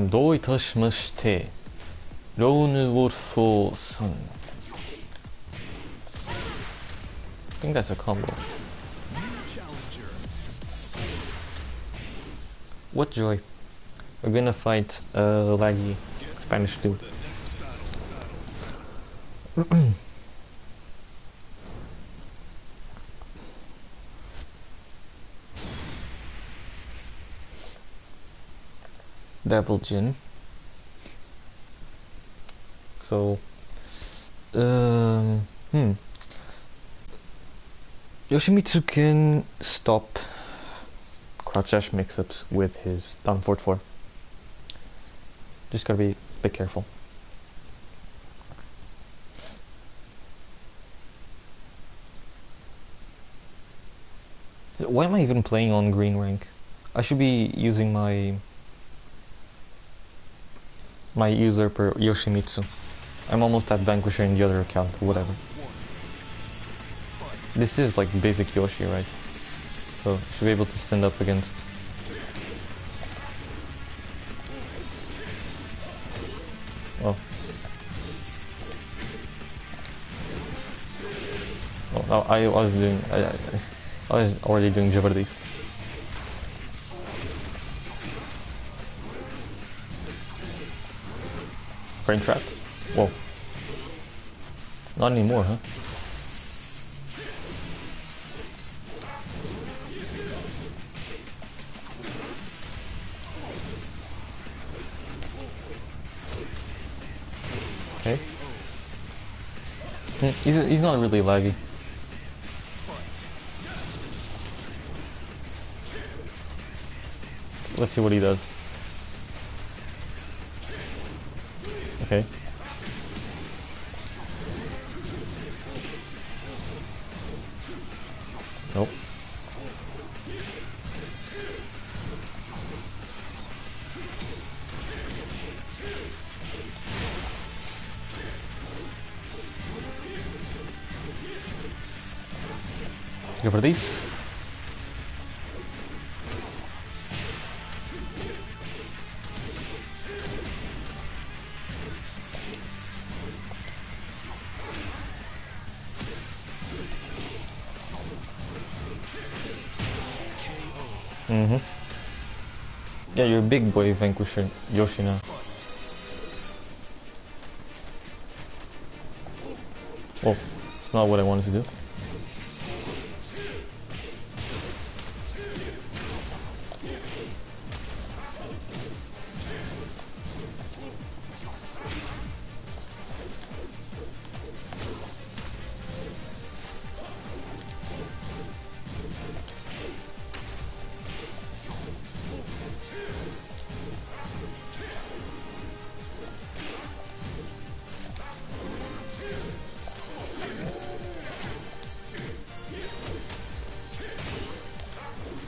どういたしましてローヌウォルフォーさん I think that's a combo. What joy. We're gonna fight a laggy Spanish dude. Devil Jin. So, Yoshimitsu can stop crouch dash mix-ups with his down forward 4. Just gotta be a bit careful. Why am I even playing on green rank? I should be using my usurper Yoshimitsu. I'm almost at Vanquisher in the other account, or whatever. This is like basic Yoshi, right? So I should be able to stand up against. Oh. Oh, I was doing. I was already doing javardice. Brain trap? Whoa. Not anymore, huh? Okay. He's not really laggy. Let's see what he does. Okay. Javardice. Yeah, you're a big boy vanquisher, Yoshi now. Oh, it's not what I wanted to do.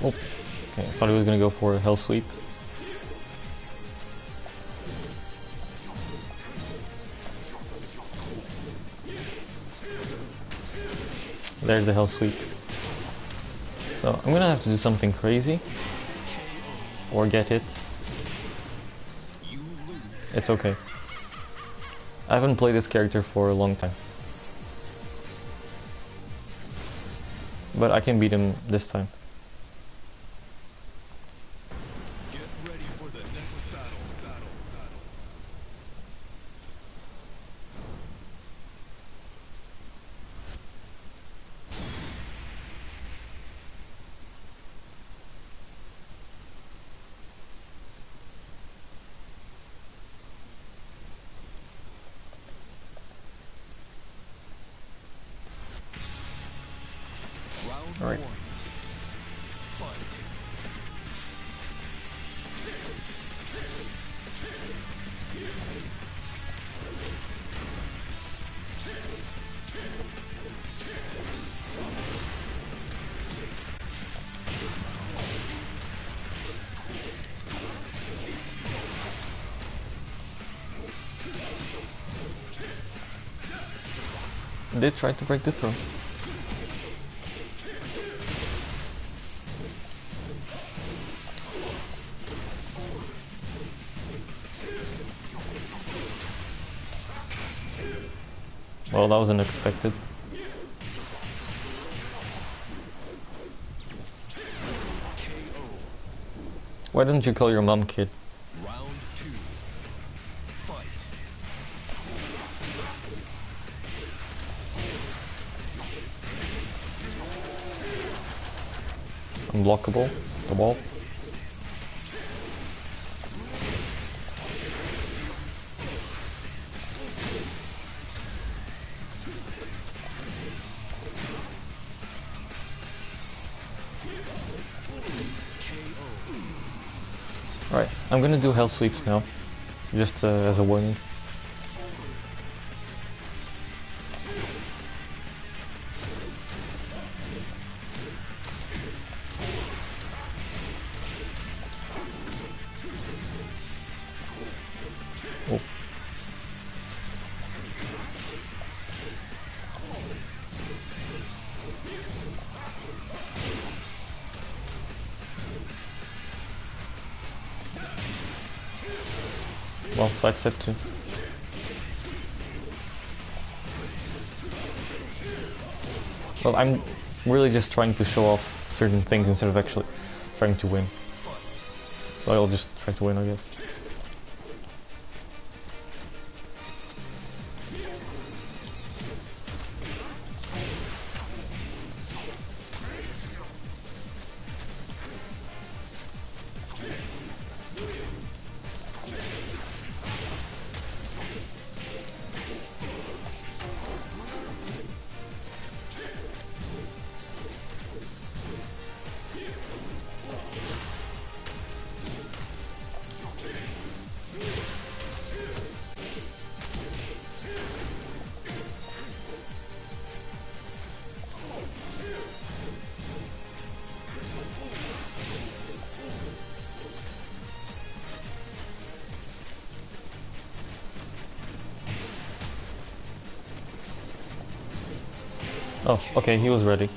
Oh, okay, I thought he was gonna go for a hell sweep. There's the hell sweep. So I'm gonna have to do something crazy or get hit. It's okay. I haven't played this character for a long time, but I can beat him this time. Get ready for the next battle. Round All right. one. Fight. Did try to break the throw. Well, that was unexpected. Why didn't you call your mom, kid? Round two. Fight. Unblockable, the wall. Alright, I'm gonna do hell sweeps now, just as a warning. Oh. Well, sidestep too. Well, I'm really just trying to show off certain things instead of actually trying to win. So I'll just try to win, I guess. Oh, okay, he was ready.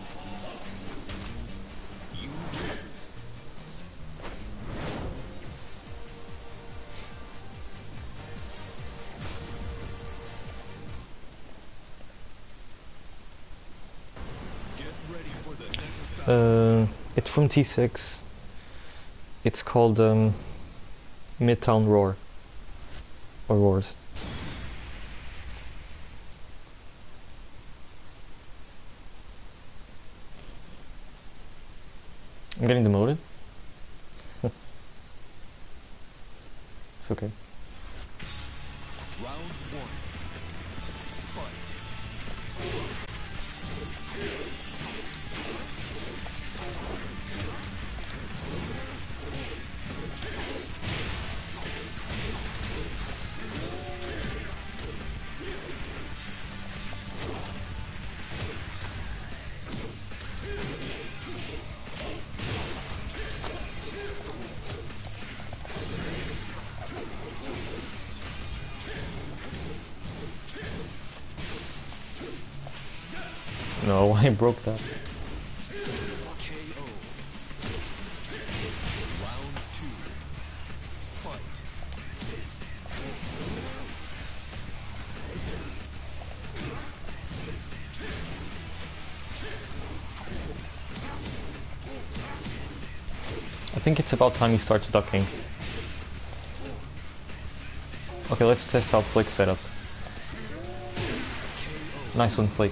It's from T6. It's called Midtown Roar. Or Roars. I'm getting demoted. It's okay. Round one. Fight. No, I broke that. KO. Round two. Fight. I think it's about time he starts ducking. Okay, let's test out Flick's setup. Nice one, Flick.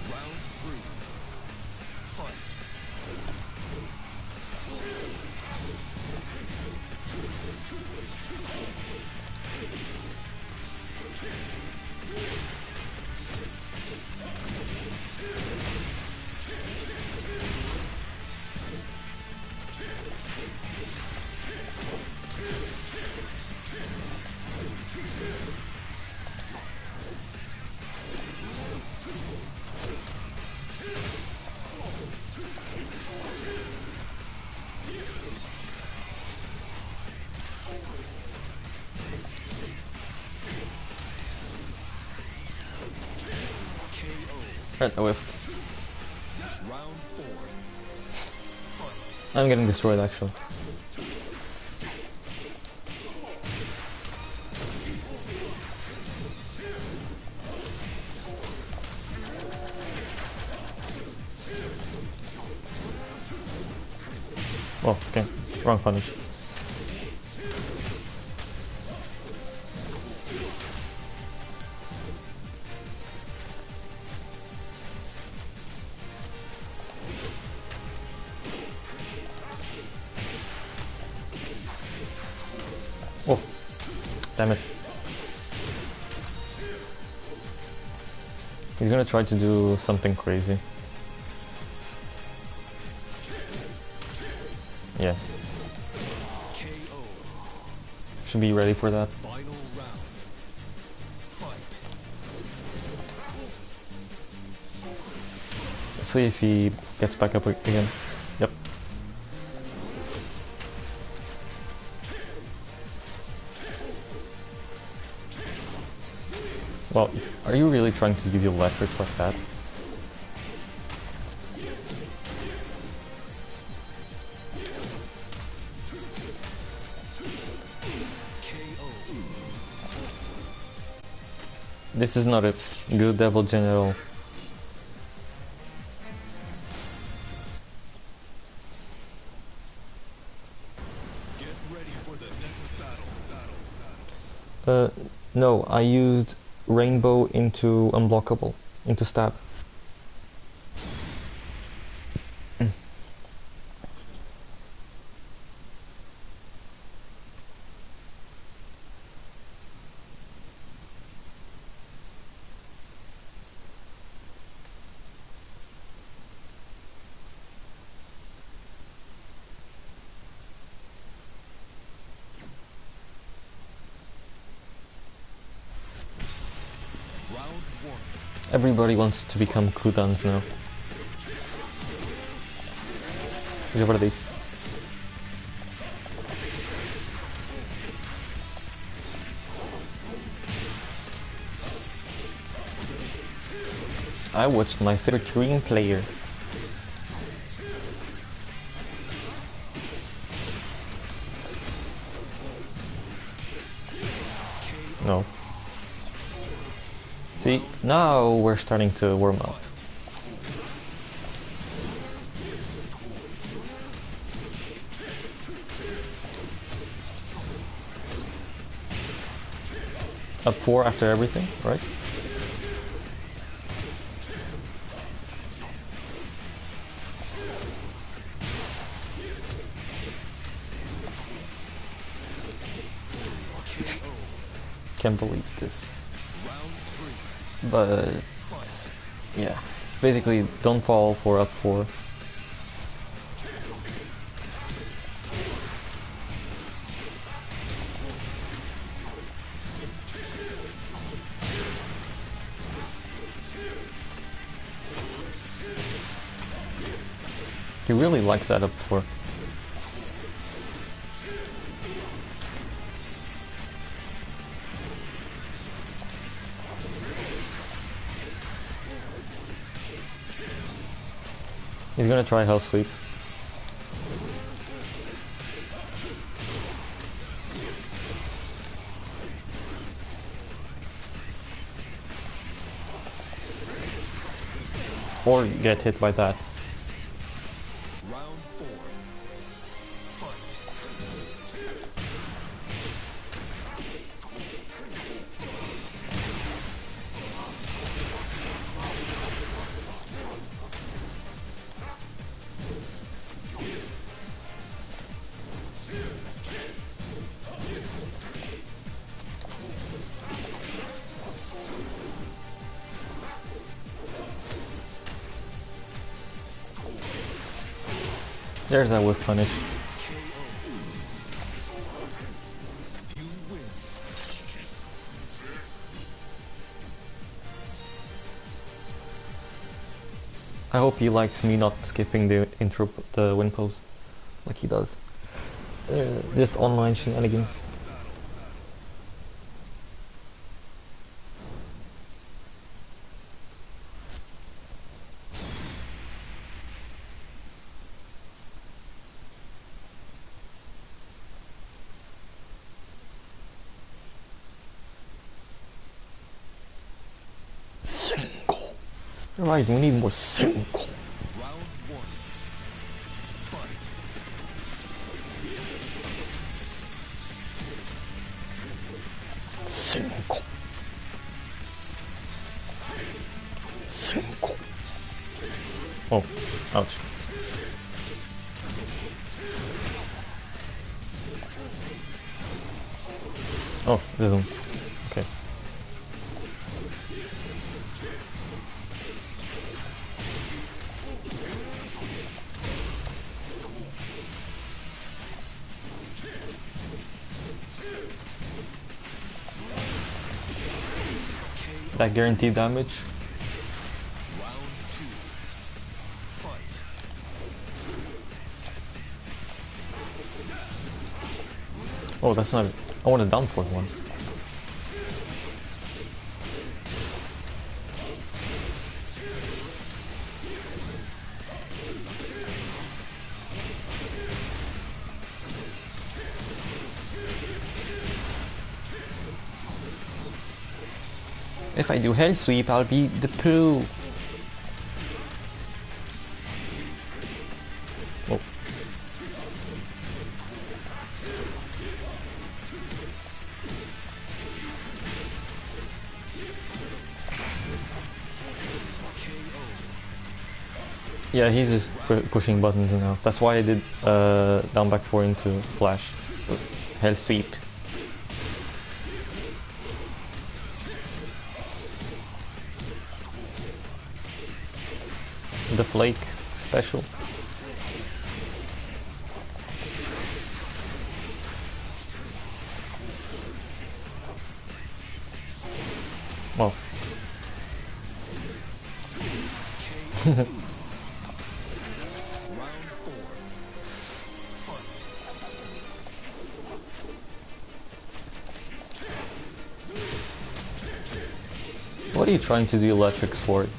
Round three. Fight. Right, I whiffed. Round four. Fight. I'm getting destroyed actually. Oh, okay. Wrong punish. Oh, damn it. He's gonna try to do something crazy. Yeah. KO. Should be ready for that. Final round. Fight. Let's see if he gets back up again. Yep. Well, are you really trying to use your electrics like that? KO. This is not a good Devil General. Get ready for the next battle. No, I used Rainbow into Unblockable, into Stab. Round one. Everybody wants to become Kudans now. Javardice. I watched my favorite Korean player. No. See, now we're starting to warm up. Up 4 after everything, right? Can't believe this. But yeah, basically don't fall for up 4. He really likes that up 4. He's gonna try Hell Sweep. Or get hit by that. Round 4. Fight. There's that whiff punish. I hope he likes me not skipping the intro, the win pose, like he does. Just online shenanigans. Single. Right, we need more single. Round 1. Fight. Single. Single. Oh, ouch. Oh, there's one. Okay. That guaranteed damage. Round 2. Fight. Oh, that's not. I want a down for one. If I do Hell Sweep, I'll be the pro. Oh. Yeah, he's just pushing buttons now. That's why I did down back 4 into flash. Hell Sweep. The flake special. Oh. Round 4. Fight. What are you trying to do, Electric Sword?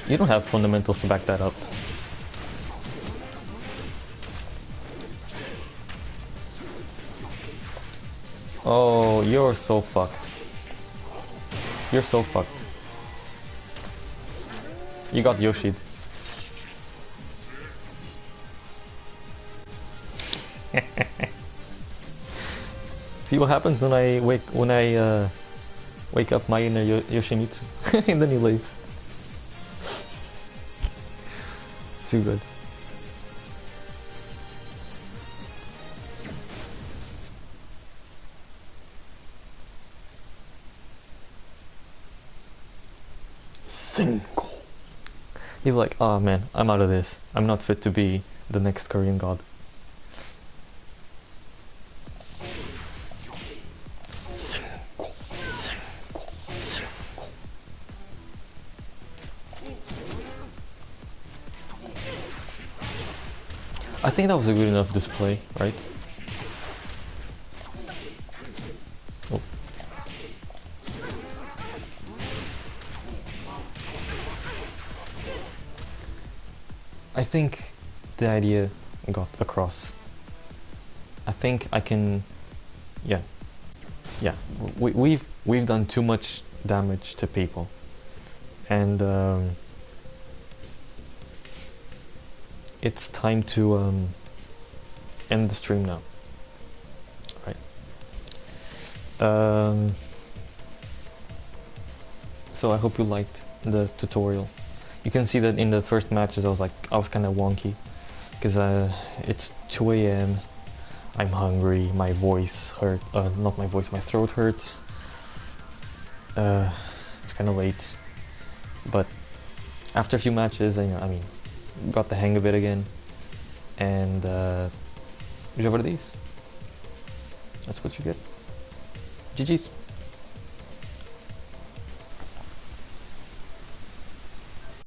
You don't have fundamentals to back that up. Oh, you're so fucked. You're so fucked. You got Yoshi'd. See what happens when I wake up my inner Yoshimitsu, and then he leaves. Too good. Single. He's like, oh man, I'm out of this. I'm not fit to be the next Korean god. Single, single, single. I think that was a good enough display, right? Oh. I think the idea got across. I think I can, yeah. We've done too much damage to people, and it's time to end the stream now. Right. So I hope you liked the tutorial. You can see that in the first matches I was kind of wonky, because it's 2 AM, I'm hungry, my voice hurt, not my voice, my throat hurts. It's kind of late, but after a few matches, I mean, got the hang of it again, and javardice. That's what you get. GG's.